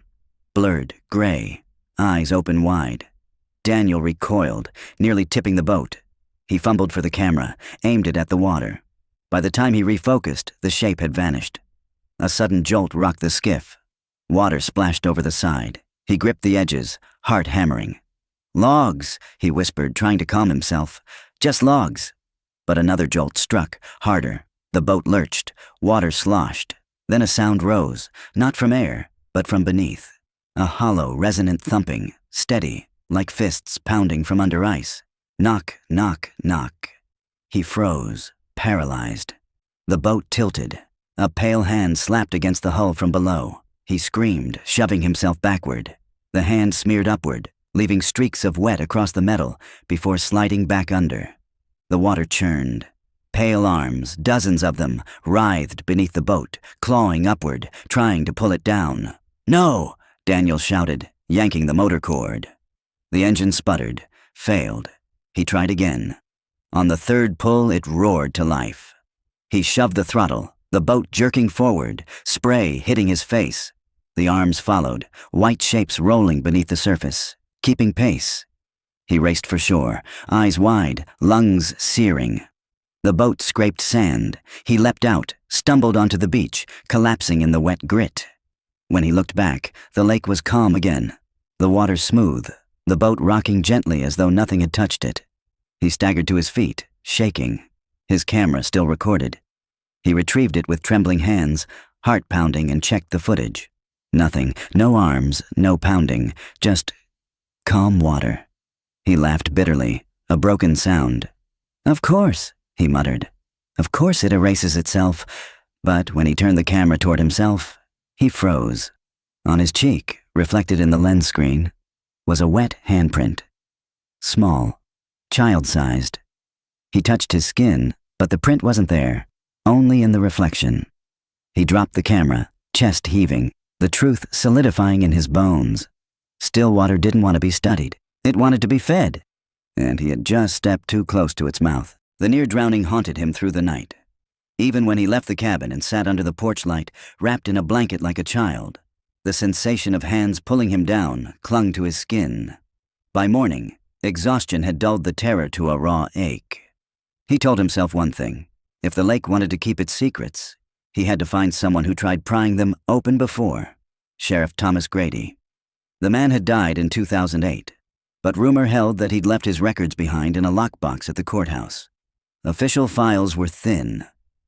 Blurred, gray, eyes open wide. Daniel recoiled, nearly tipping the boat. He fumbled for the camera, aimed it at the water. By the time he refocused, the shape had vanished. A sudden jolt rocked the skiff. Water splashed over the side. He gripped the edges, heart hammering. "Logs," he whispered, trying to calm himself. "Just logs." But another jolt struck, harder. The boat lurched, water sloshed. Then a sound rose, not from air, but from beneath. A hollow, resonant thumping, steady, like fists pounding from under ice. Knock, knock, knock. He froze, paralyzed. The boat tilted. A pale hand slapped against the hull from below. He screamed, shoving himself backward. The hand smeared upward, leaving streaks of wet across the metal before sliding back under. The water churned. Pale arms, dozens of them, writhed beneath the boat, clawing upward, trying to pull it down. "No!" Daniel shouted, yanking the motor cord. The engine sputtered, failed. He tried again. On the third pull, it roared to life. He shoved the throttle, the boat jerking forward, spray hitting his face. The arms followed, white shapes rolling beneath the surface, keeping pace. He raced for shore, eyes wide, lungs searing. The boat scraped sand. He leapt out, stumbled onto the beach, collapsing in the wet grit. When he looked back, the lake was calm again, the water smooth, the boat rocking gently as though nothing had touched it. He staggered to his feet, shaking. His camera still recorded. He retrieved it with trembling hands, heart pounding, and checked the footage. Nothing, no arms, no pounding, just calm water. He laughed bitterly, a broken sound. "Of course," he muttered. "Of course it erases itself." But when he turned the camera toward himself, he froze. On his cheek, reflected in the lens screen, was a wet handprint. Small, child-sized. He touched his skin, but the print wasn't there, only in the reflection. He dropped the camera, chest heaving, the truth solidifying in his bones. Stillwater didn't want to be studied. It wanted to be fed. And he had just stepped too close to its mouth. The near drowning haunted him through the night. Even when he left the cabin and sat under the porch light, wrapped in a blanket like a child, the sensation of hands pulling him down clung to his skin. By morning, exhaustion had dulled the terror to a raw ache. He told himself one thing. If the lake wanted to keep its secrets, he had to find someone who tried prying them open before. Sheriff Thomas Grady. The man had died in 2008, but rumor held that he'd left his records behind in a lockbox at the courthouse. Official files were thin.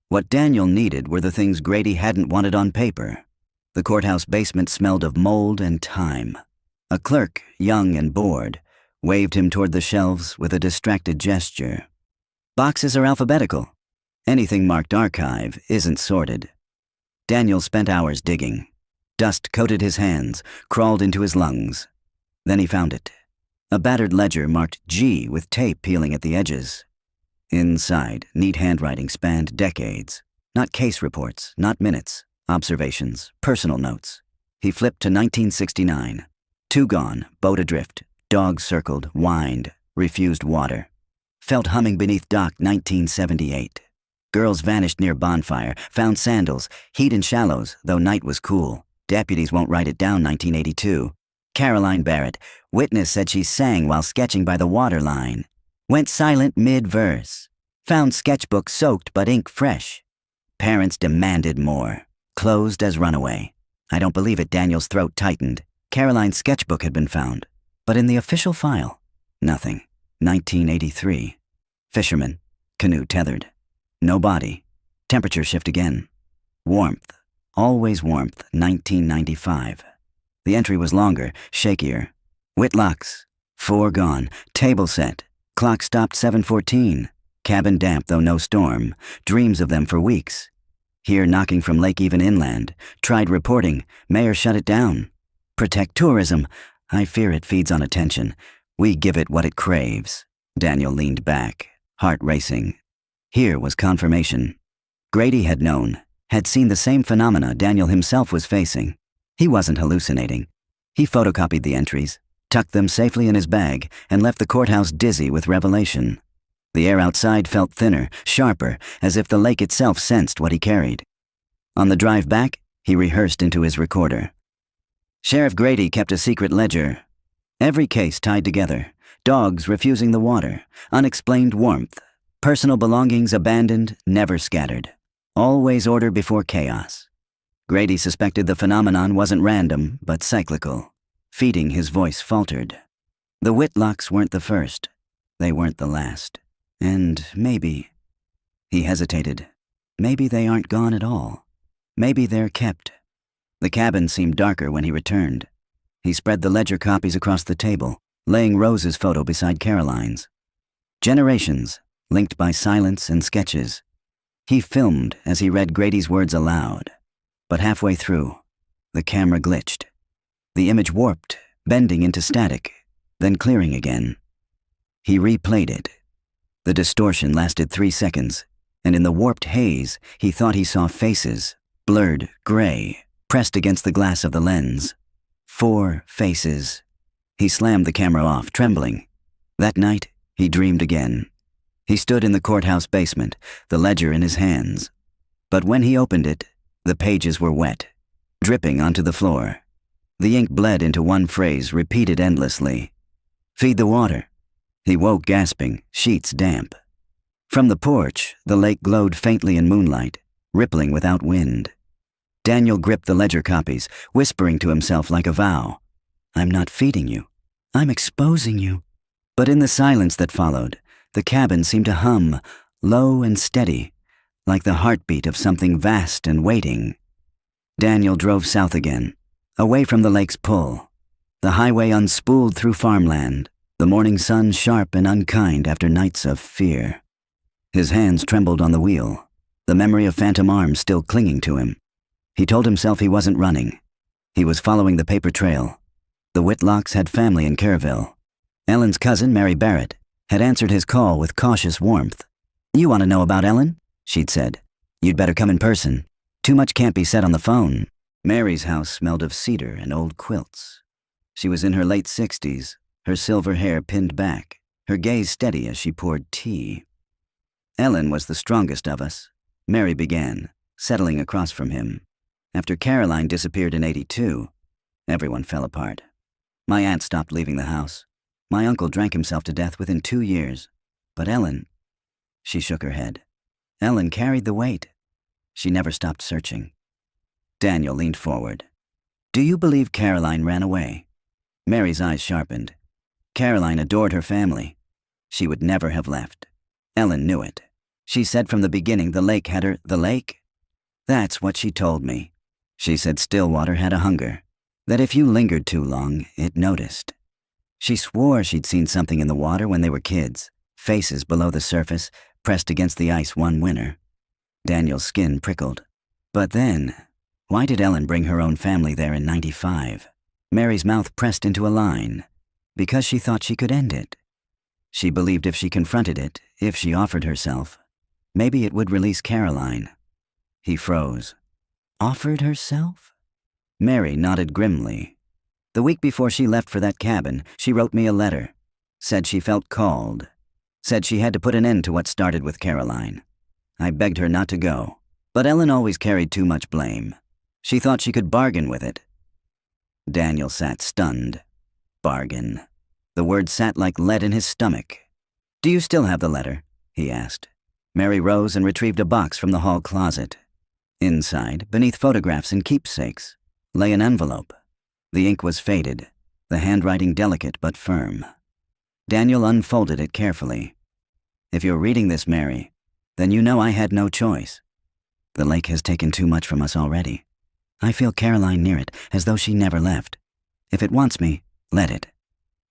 What Daniel needed were the things Grady hadn't wanted on paper. The courthouse basement smelled of mold and time. A clerk, young and bored, waved him toward the shelves with a distracted gesture. Boxes are alphabetical. Anything marked archive isn't sorted. Daniel spent hours digging. Dust coated his hands, crawled into his lungs. Then he found it. A battered ledger marked G with tape peeling at the edges. Inside, neat handwriting spanned decades. Not case reports, not minutes, observations, personal notes. He flipped to 1969. 2 gone, boat adrift, dogs circled, whined, refused water. Felt humming beneath dock 1978. Girls vanished near bonfire, found sandals, heat in shallows, though night was cool. Deputies won't write it down 1982. Caroline Barrett, witness said she sang while sketching by the water line. Went silent mid-verse. Found sketchbook soaked but ink fresh. Parents demanded more. Closed as runaway. I don't believe it, Daniel's throat tightened. Caroline's sketchbook had been found, but in the official file, nothing. 1983. Fisherman. Canoe tethered. No body. Temperature shift again. Warmth. Always warmth. 1995. The entry was longer, shakier. Whitlocks. 4 gone. Table set. Clock stopped 7:14. Cabin damp though no storm. Dreams of them for weeks. Here knocking from lake even inland. Tried reporting. Mayor shut it down. Protect tourism. I fear it feeds on attention. We give it what it craves. Daniel leaned back, heart racing. Here was confirmation. Grady had known, had seen the same phenomena Daniel himself was facing. He wasn't hallucinating. He photocopied the entries, tucked them safely in his bag, and left the courthouse dizzy with revelation. The air outside felt thinner, sharper, as if the lake itself sensed what he carried. On the drive back, he rehearsed into his recorder. Sheriff Grady kept a secret ledger. Every case tied together. Dogs refusing the water. Unexplained warmth. Personal belongings abandoned, never scattered. Always order before chaos. Grady suspected the phenomenon wasn't random, but cyclical. Feeding, his voice faltered. The Whitlocks weren't the first. They weren't the last. And maybe... He hesitated. Maybe they aren't gone at all. Maybe they're kept. The cabin seemed darker when he returned. He spread the ledger copies across the table, laying Rose's photo beside Caroline's. Generations, linked by silence and sketches. He filmed as he read Grady's words aloud. But halfway through, the camera glitched. The image warped, bending into static, then clearing again. He replayed it. The distortion lasted 3 seconds, and in the warped haze, he thought he saw faces, blurred, gray, pressed against the glass of the lens. 4 faces. He slammed the camera off, trembling. That night, he dreamed again. He stood in the courthouse basement, the ledger in his hands. But when he opened it, the pages were wet, dripping onto the floor. The ink bled into one phrase, repeated endlessly. Feed the water. He woke gasping, sheets damp. From the porch, the lake glowed faintly in moonlight, rippling without wind. Daniel gripped the ledger copies, whispering to himself like a vow. I'm not feeding you. I'm exposing you. But in the silence that followed, the cabin seemed to hum, low and steady, like the heartbeat of something vast and waiting. Daniel drove south again, away from the lake's pull. The highway unspooled through farmland, the morning sun sharp and unkind after nights of fear. His hands trembled on the wheel, the memory of phantom arms still clinging to him. He told himself he wasn't running. He was following the paper trail. The Whitlocks had family in Kerrville. Ellen's cousin, Mary Barrett, had answered his call with cautious warmth. "You want to know about Ellen?" she'd said. "You'd better come in person. Too much can't be said on the phone." Mary's house smelled of cedar and old quilts. She was in her late 60s, her silver hair pinned back, her gaze steady as she poured tea. "Ellen was the strongest of us," Mary began, settling across from him. "After Caroline disappeared in '82, everyone fell apart. My aunt stopped leaving the house. My uncle drank himself to death within 2 years. But Ellen," she shook her head. "Ellen carried the weight. She never stopped searching." Daniel leaned forward. "Do you believe Caroline ran away?" Mary's eyes sharpened. Caroline adored her family. She would never have left. Ellen knew it. She said from the beginning the lake had her. The lake? That's what she told me. She said Stillwater had a hunger, that if you lingered too long, it noticed. She swore she'd seen something in the water when they were kids, faces below the surface, pressed against the ice one winter. Daniel's skin prickled. But then, why did Ellen bring her own family there in '95? Mary's mouth pressed into a line. Because she thought she could end it. She believed if she confronted it, if she offered herself, maybe it would release Caroline. He froze. Offered herself? Mary nodded grimly. "The week before she left for that cabin, she wrote me a letter. Said she felt called. Said she had to put an end to what started with Caroline. I begged her not to go. But Ellen always carried too much blame. She thought she could bargain with it." Daniel sat stunned. Bargain. The word sat like lead in his stomach. "Do you still have the letter?" he asked. Mary rose and retrieved a box from the hall closet. Inside, beneath photographs and keepsakes, lay an envelope. The ink was faded, the handwriting delicate but firm. Daniel unfolded it carefully. "If you're reading this, Mary, then you know I had no choice. The lake has taken too much from us already. I feel Caroline near it, as though she never left. If it wants me, let it.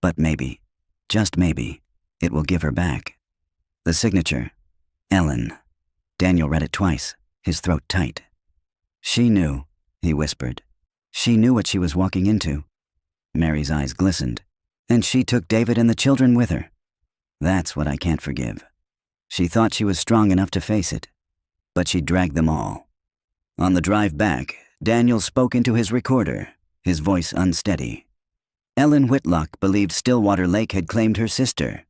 But maybe, just maybe, it will give her back." The signature, Ellen. Daniel read it twice, his throat tight. "She knew," he whispered. "She knew what she was walking into." Mary's eyes glistened. "And she took David and the children with her. That's what I can't forgive. She thought she was strong enough to face it, but she dragged them all." On the drive back, Daniel spoke into his recorder, his voice unsteady. Ellen Whitlock believed Stillwater Lake had claimed her sister.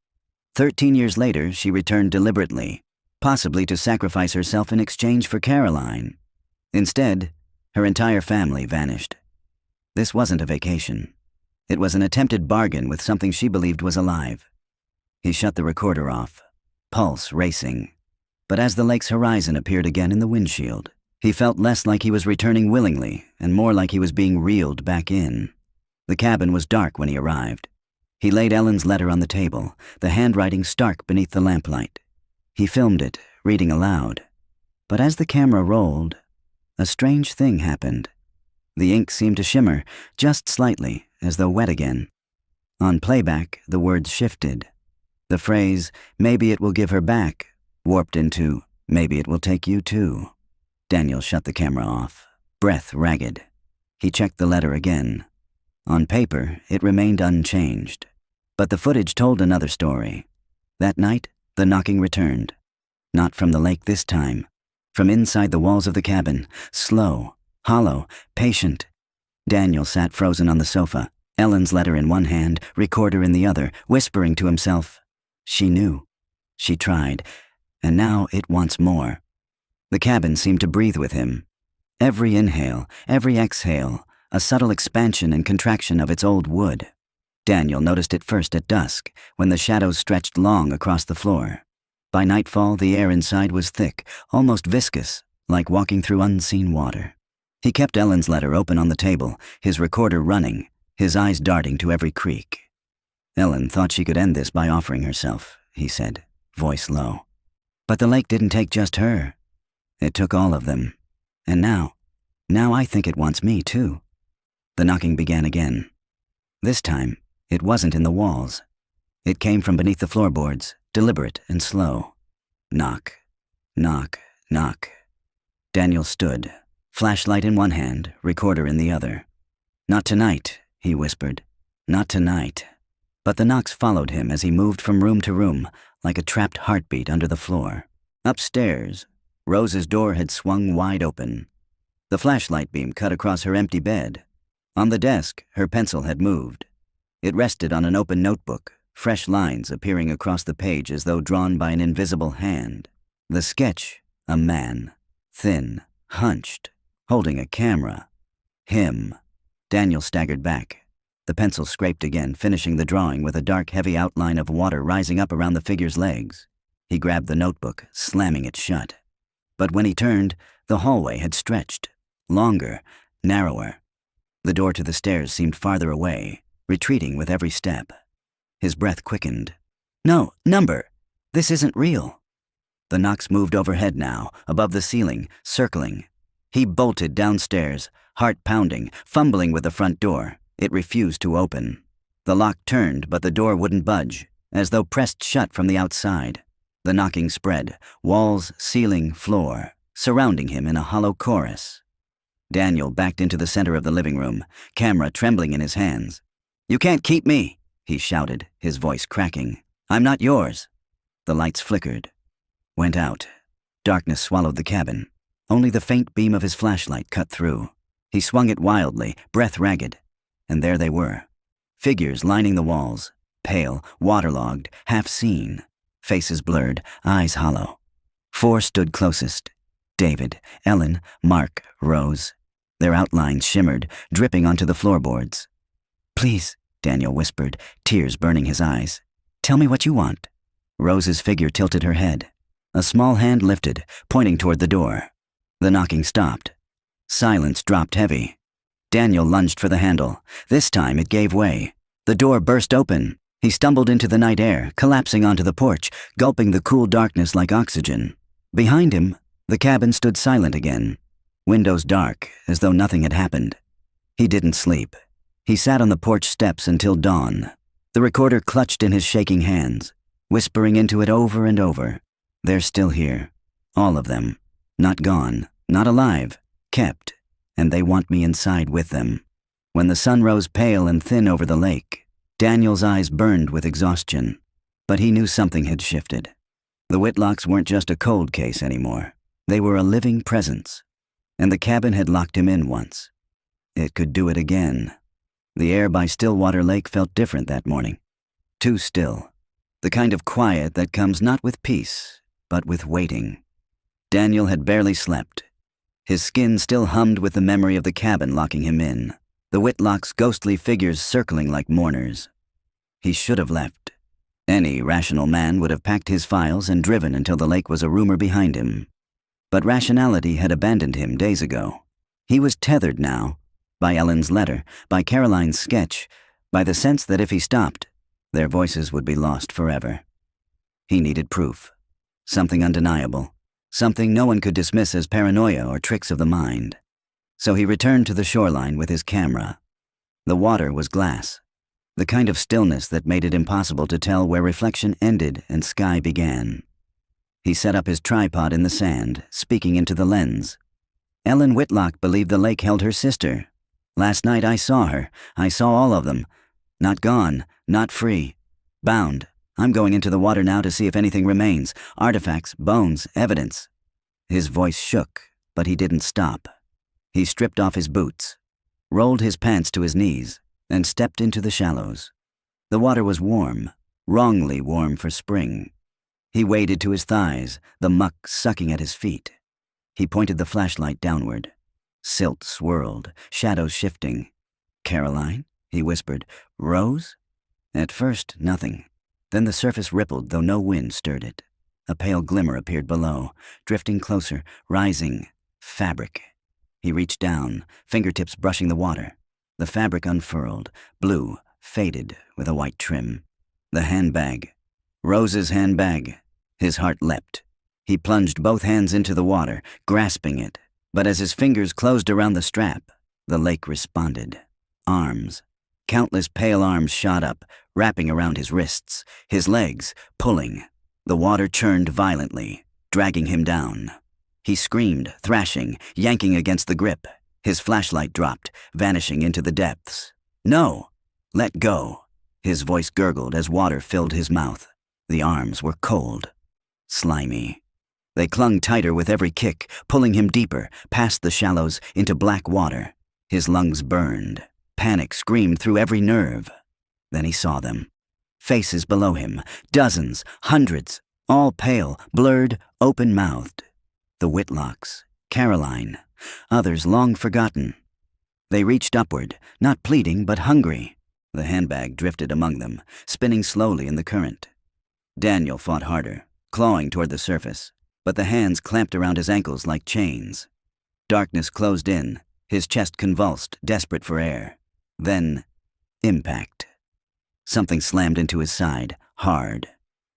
13 years later, she returned deliberately, possibly to sacrifice herself in exchange for Caroline. Instead, her entire family vanished. This wasn't a vacation. It was an attempted bargain with something she believed was alive. He shut the recorder off, pulse racing. But as the lake's horizon appeared again in the windshield, he felt less like he was returning willingly and more like he was being reeled back in. The cabin was dark when he arrived. He laid Ellen's letter on the table, the handwriting stark beneath the lamplight. He filmed it, reading aloud. But as the camera rolled, a strange thing happened. The ink seemed to shimmer, just slightly, as though wet again. On playback, the words shifted. The phrase, "maybe it will give her back," warped into, "maybe it will take you too." Daniel shut the camera off, breath ragged. He checked the letter again. On paper, it remained unchanged. But the footage told another story. That night, the knocking returned. Not from the lake this time. From inside the walls of the cabin, slow, hollow, patient. Daniel sat frozen on the sofa, Ellen's letter in one hand, recorder in the other, whispering to himself. She knew. She tried. And now it wants more. The cabin seemed to breathe with him. Every inhale, every exhale, a subtle expansion and contraction of its old wood. Daniel noticed it first at dusk, when the shadows stretched long across the floor. By nightfall, the air inside was thick, almost viscous, like walking through unseen water. He kept Ellen's letter open on the table, his recorder running, his eyes darting to every creak. Ellen thought she could end this by offering herself, he said, voice low. But the lake didn't take just her. It took all of them. And now I think it wants me too. The knocking began again. This time, it wasn't in the walls. It came from beneath the floorboards, deliberate and slow. Knock, knock, knock. Daniel stood, flashlight in one hand, recorder in the other. "Not tonight," he whispered. "Not tonight." But the knocks followed him as he moved from room to room, like a trapped heartbeat under the floor. Upstairs, Rose's door had swung wide open. The flashlight beam cut across her empty bed. On the desk, her pencil had moved. It rested on an open notebook, fresh lines appearing across the page as though drawn by an invisible hand. The sketch, a man, thin, hunched, holding a camera. Him. Daniel staggered back. The pencil scraped again, finishing the drawing with a dark, heavy outline of water rising up around the figure's legs. He grabbed the notebook, slamming it shut. But when he turned, the hallway had stretched. Longer, narrower. The door to the stairs seemed farther away, retreating with every step. His breath quickened. "No, number! This isn't real." The knocks moved overhead now, above the ceiling, circling. He bolted downstairs, heart pounding, fumbling with the front door. It refused to open. The lock turned, but the door wouldn't budge, as though pressed shut from the outside. The knocking spread, walls, ceiling, floor, surrounding him in a hollow chorus. Daniel backed into the center of the living room, camera trembling in his hands. "You can't keep me," he shouted, his voice cracking. "I'm not yours." The lights flickered, went out. Darkness swallowed the cabin. Only the faint beam of his flashlight cut through. He swung it wildly, breath ragged. And there they were. Figures lining the walls, pale, waterlogged, half-seen. Faces blurred, eyes hollow. 4 stood closest. David, Ellen, Mark, Rose. Their outlines shimmered, dripping onto the floorboards. "Please," Daniel whispered, tears burning his eyes. "Tell me what you want." Rose's figure tilted her head. A small hand lifted, pointing toward the door. The knocking stopped. Silence dropped heavy. Daniel lunged for the handle. This time it gave way. The door burst open. He stumbled into the night air, collapsing onto the porch, gulping the cool darkness like oxygen. Behind him, the cabin stood silent again. Windows dark, as though nothing had happened. He didn't sleep. He sat on the porch steps until dawn. The recorder clutched in his shaking hands, whispering into it over and over. "They're still here. All of them. Not gone. Not alive. Kept. And they want me inside with them." When the sun rose pale and thin over the lake, Daniel's eyes burned with exhaustion. But he knew something had shifted. The Whitlocks weren't just a cold case anymore. They were a living presence. And the cabin had locked him in once. It could do it again. The air by Stillwater Lake felt different that morning. Too still. The kind of quiet that comes not with peace, but with waiting. Daniel had barely slept. His skin still hummed with the memory of the cabin locking him in, the Whitlocks' ghostly figures circling like mourners. He should have left. Any rational man would have packed his files and driven until the lake was a rumor behind him. But rationality had abandoned him days ago. He was tethered now, by Ellen's letter, by Caroline's sketch, by the sense that if he stopped, their voices would be lost forever. He needed proof. Something undeniable. Something no one could dismiss as paranoia or tricks of the mind. So he returned to the shoreline with his camera. The water was glass, the kind of stillness that made it impossible to tell where reflection ended and sky began. He set up his tripod in the sand, speaking into the lens. "Ellen Whitlock believed the lake held her sister. Last night I saw her. I saw all of them. Not gone, not free. Bound. I'm going into the water now to see if anything remains. Artifacts, bones, evidence." His voice shook, but he didn't stop. He stripped off his boots, rolled his pants to his knees, and stepped into the shallows. The water was warm, wrongly warm for spring. He waded to his thighs, the muck sucking at his feet. He pointed the flashlight downward. Silt swirled, shadows shifting. "Caroline?" he whispered. "Rose?" At first, nothing. Then the surface rippled, though no wind stirred it. A pale glimmer appeared below, drifting closer, rising. Fabric. He reached down, fingertips brushing the water. The fabric unfurled, blue, faded, with a white trim. The handbag. Rose's handbag. His heart leapt. He plunged both hands into the water, grasping it. But as his fingers closed around the strap, the lake responded. Arms. Countless pale arms shot up, wrapping around his wrists, his legs pulling. The water churned violently, dragging him down. He screamed, thrashing, yanking against the grip. His flashlight dropped, vanishing into the depths. "No! Let go!" His voice gurgled as water filled his mouth. The arms were cold, slimy. They clung tighter with every kick, pulling him deeper, past the shallows, into black water. His lungs burned. Panic screamed through every nerve. Then he saw them. Faces below him, dozens, hundreds, all pale, blurred, open-mouthed. The Whitlocks, Caroline, others long forgotten. They reached upward, not pleading but hungry. The handbag drifted among them, spinning slowly in the current. Daniel fought harder, clawing toward the surface, but the hands clamped around his ankles like chains. Darkness closed in, his chest convulsed, desperate for air. Then, impact. Something slammed into his side, hard.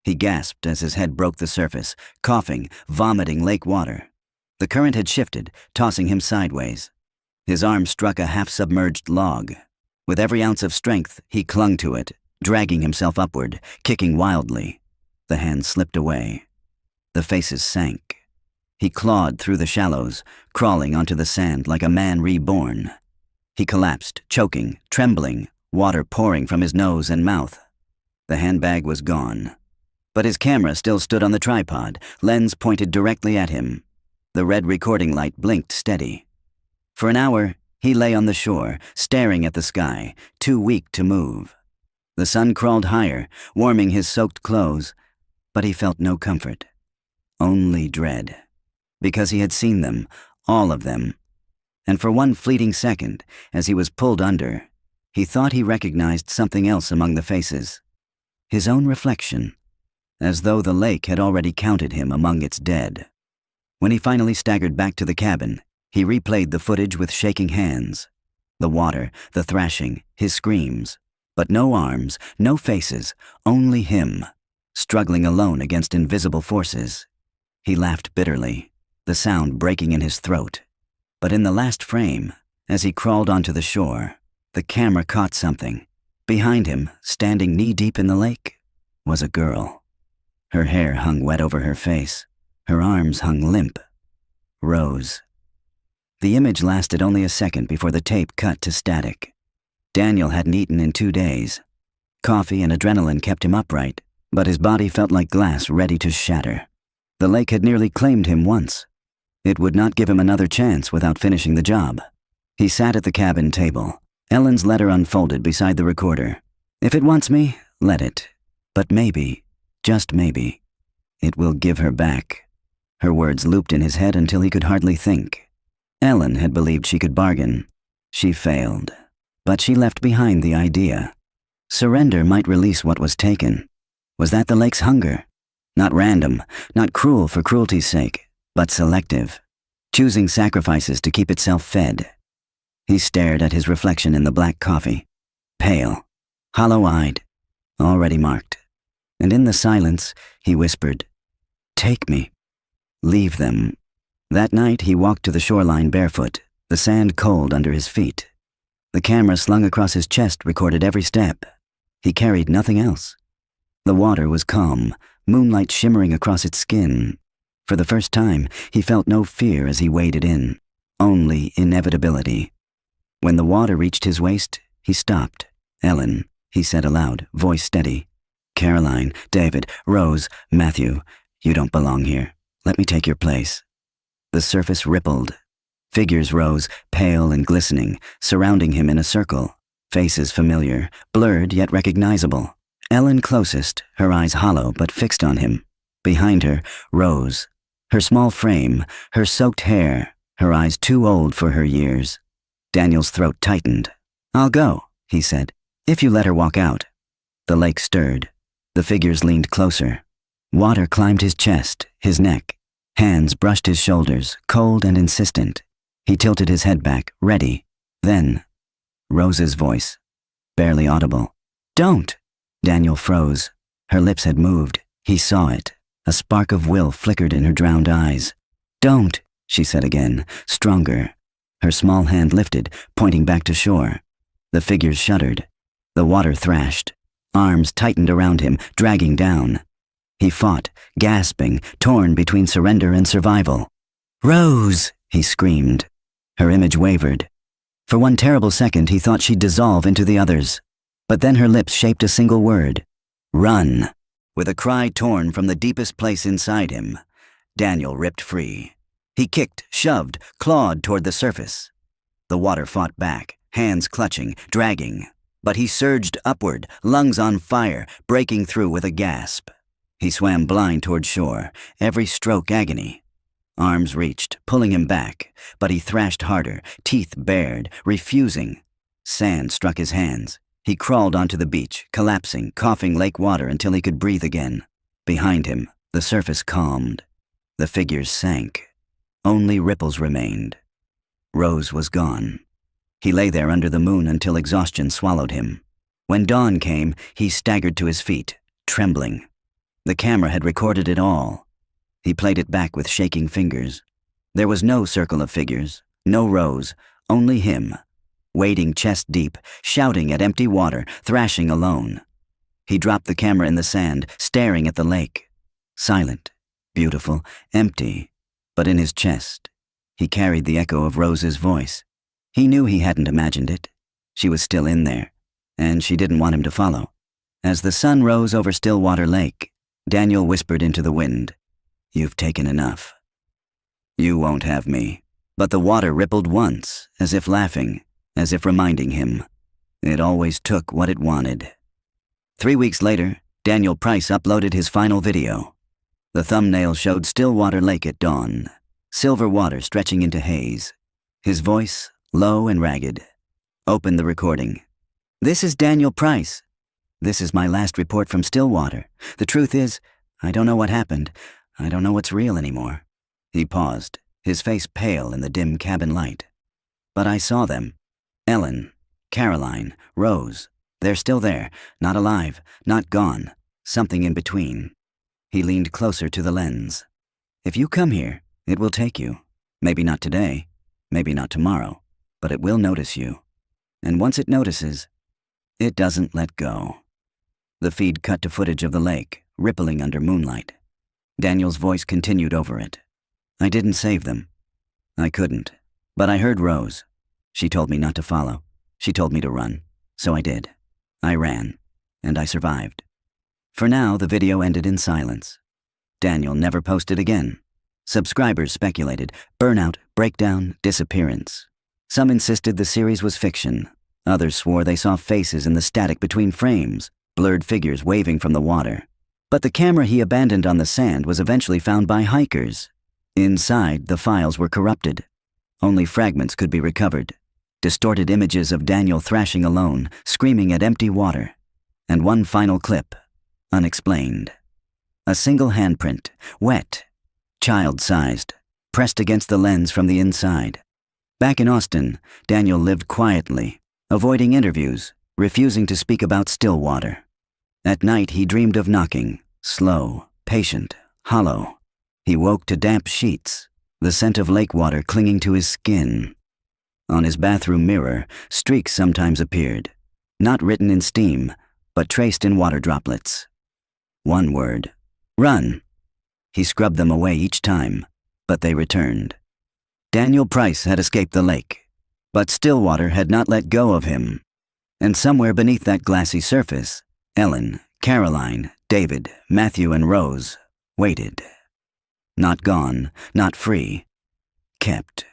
He gasped as his head broke the surface, coughing, vomiting lake water. The current had shifted, tossing him sideways. His arm struck a half-submerged log. With every ounce of strength, he clung to it, dragging himself upward, kicking wildly. The hands slipped away. The faces sank. He clawed through the shallows, crawling onto the sand like a man reborn. He collapsed, choking, trembling, water pouring from his nose and mouth. The handbag was gone. But his camera still stood on the tripod, lens pointed directly at him. The red recording light blinked steady. For an hour, he lay on the shore, staring at the sky, too weak to move. The sun crawled higher, warming his soaked clothes, but he felt no comfort. Only dread. Because he had seen them, all of them. And for one fleeting second, as he was pulled under, he thought he recognized something else among the faces. His own reflection, as though the lake had already counted him among its dead. When he finally staggered back to the cabin, he replayed the footage with shaking hands. The water, the thrashing, his screams. But no arms, no faces, only him, struggling alone against invisible forces. He laughed bitterly, the sound breaking in his throat. But in the last frame, as he crawled onto the shore, the camera caught something. Behind him, standing knee-deep in the lake, was a girl. Her hair hung wet over her face. Her arms hung limp. Rose. The image lasted only a second before the tape cut to static. Daniel hadn't eaten in 2 days. Coffee and adrenaline kept him upright, but his body felt like glass ready to shatter. The lake had nearly claimed him once. It would not give him another chance without finishing the job. He sat at the cabin table. Ellen's letter unfolded beside the recorder. If it wants me, let it. But maybe, just maybe, it will give her back. Her words looped in his head until he could hardly think. Ellen had believed she could bargain. She failed. But she left behind the idea. Surrender might release what was taken. Was that the lake's hunger? Not random, not cruel for cruelty's sake, but selective, choosing sacrifices to keep itself fed. He stared at his reflection in the black coffee, pale, hollow-eyed, already marked. And in the silence, he whispered, "Take me. Leave them." That night, he walked to the shoreline barefoot, the sand cold under his feet. The camera slung across his chest recorded every step. He carried nothing else. The water was calm, moonlight shimmering across its skin. For the first time, he felt no fear as he waded in, only inevitability. When the water reached his waist, he stopped. "Ellen," he said aloud, voice steady. "Caroline, David, Rose, Matthew, you don't belong here. Let me take your place." The surface rippled. Figures rose, pale and glistening, surrounding him in a circle. Faces familiar, blurred yet recognizable. Ellen closest, her eyes hollow but fixed on him. Behind her, Rose. Her small frame, her soaked hair, her eyes too old for her years. Daniel's throat tightened. "I'll go," he said, "if you let her walk out." The lake stirred. The figures leaned closer. Water climbed his chest, his neck. Hands brushed his shoulders, cold and insistent. He tilted his head back, ready. Then, Rose's voice, barely audible. "Don't!" Daniel froze. Her lips had moved. He saw it. A spark of will flickered in her drowned eyes. "Don't," she said again, stronger. Her small hand lifted, pointing back to shore. The figures shuddered. The water thrashed. Arms tightened around him, dragging down. He fought, gasping, torn between surrender and survival. "Rose!" he screamed. Her image wavered. For one terrible second he thought she'd dissolve into the others. But then her lips shaped a single word. "Run!" With a cry torn from the deepest place inside him, Daniel ripped free. He kicked, shoved, clawed toward the surface. The water fought back, hands clutching, dragging. But he surged upward, lungs on fire, breaking through with a gasp. He swam blind toward shore, every stroke agony. Arms reached, pulling him back, but he thrashed harder, teeth bared, refusing. Sand struck his hands. He crawled onto the beach, collapsing, coughing lake water until he could breathe again. Behind him, the surface calmed. The figures sank. Only ripples remained. Rose was gone. He lay there under the moon until exhaustion swallowed him. When dawn came, he staggered to his feet, trembling. The camera had recorded it all. He played it back with shaking fingers. There was no circle of figures, no Rose, only him, wading chest deep, shouting at empty water, thrashing alone. He dropped the camera in the sand, staring at the lake. Silent, beautiful, empty, but in his chest, he carried the echo of Rose's voice. He knew he hadn't imagined it. She was still in there, and she didn't want him to follow. As the sun rose over Stillwater Lake, Daniel whispered into the wind, "You've taken enough. You won't have me." But the water rippled once, as if laughing, as if reminding him. It always took what it wanted. 3 weeks later, Daniel Price uploaded his final video. The thumbnail showed Stillwater Lake at dawn, silver water stretching into haze. His voice, low and ragged. Opened the recording. "This is Daniel Price. This is my last report from Stillwater. The truth is, I don't know what happened. I don't know what's real anymore." He paused, his face pale in the dim cabin light. "But I saw them. Ellen, Caroline, Rose. They're still there, not alive, not gone, something in between." He leaned closer to the lens. "If you come here, it will take you. Maybe not today, maybe not tomorrow, but it will notice you. And once it notices, it doesn't let go." The feed cut to footage of the lake, rippling under moonlight. Daniel's voice continued over it. "I didn't save them. I couldn't. But I heard Rose. She told me not to follow. She told me to run. So I did. I ran. And I survived." For now, the video ended in silence. Daniel never posted again. Subscribers speculated. Burnout, breakdown, disappearance. Some insisted the series was fiction. Others swore they saw faces in the static between frames, blurred figures waving from the water. But the camera he abandoned on the sand was eventually found by hikers. Inside, the files were corrupted. Only fragments could be recovered. Distorted images of Daniel thrashing alone, screaming at empty water. And one final clip, unexplained. A single handprint, wet, child-sized, pressed against the lens from the inside. Back in Austin, Daniel lived quietly, avoiding interviews, refusing to speak about Stillwater. At night, he dreamed of knocking, slow, patient, hollow. He woke to damp sheets, the scent of lake water clinging to his skin. On his bathroom mirror, streaks sometimes appeared, not written in steam, but traced in water droplets. One word, "Run." He scrubbed them away each time, but they returned. Daniel Price had escaped the lake, but Stillwater had not let go of him. And somewhere beneath that glassy surface, Ellen, Caroline, David, Matthew, and Rose waited. Not gone, not free, kept.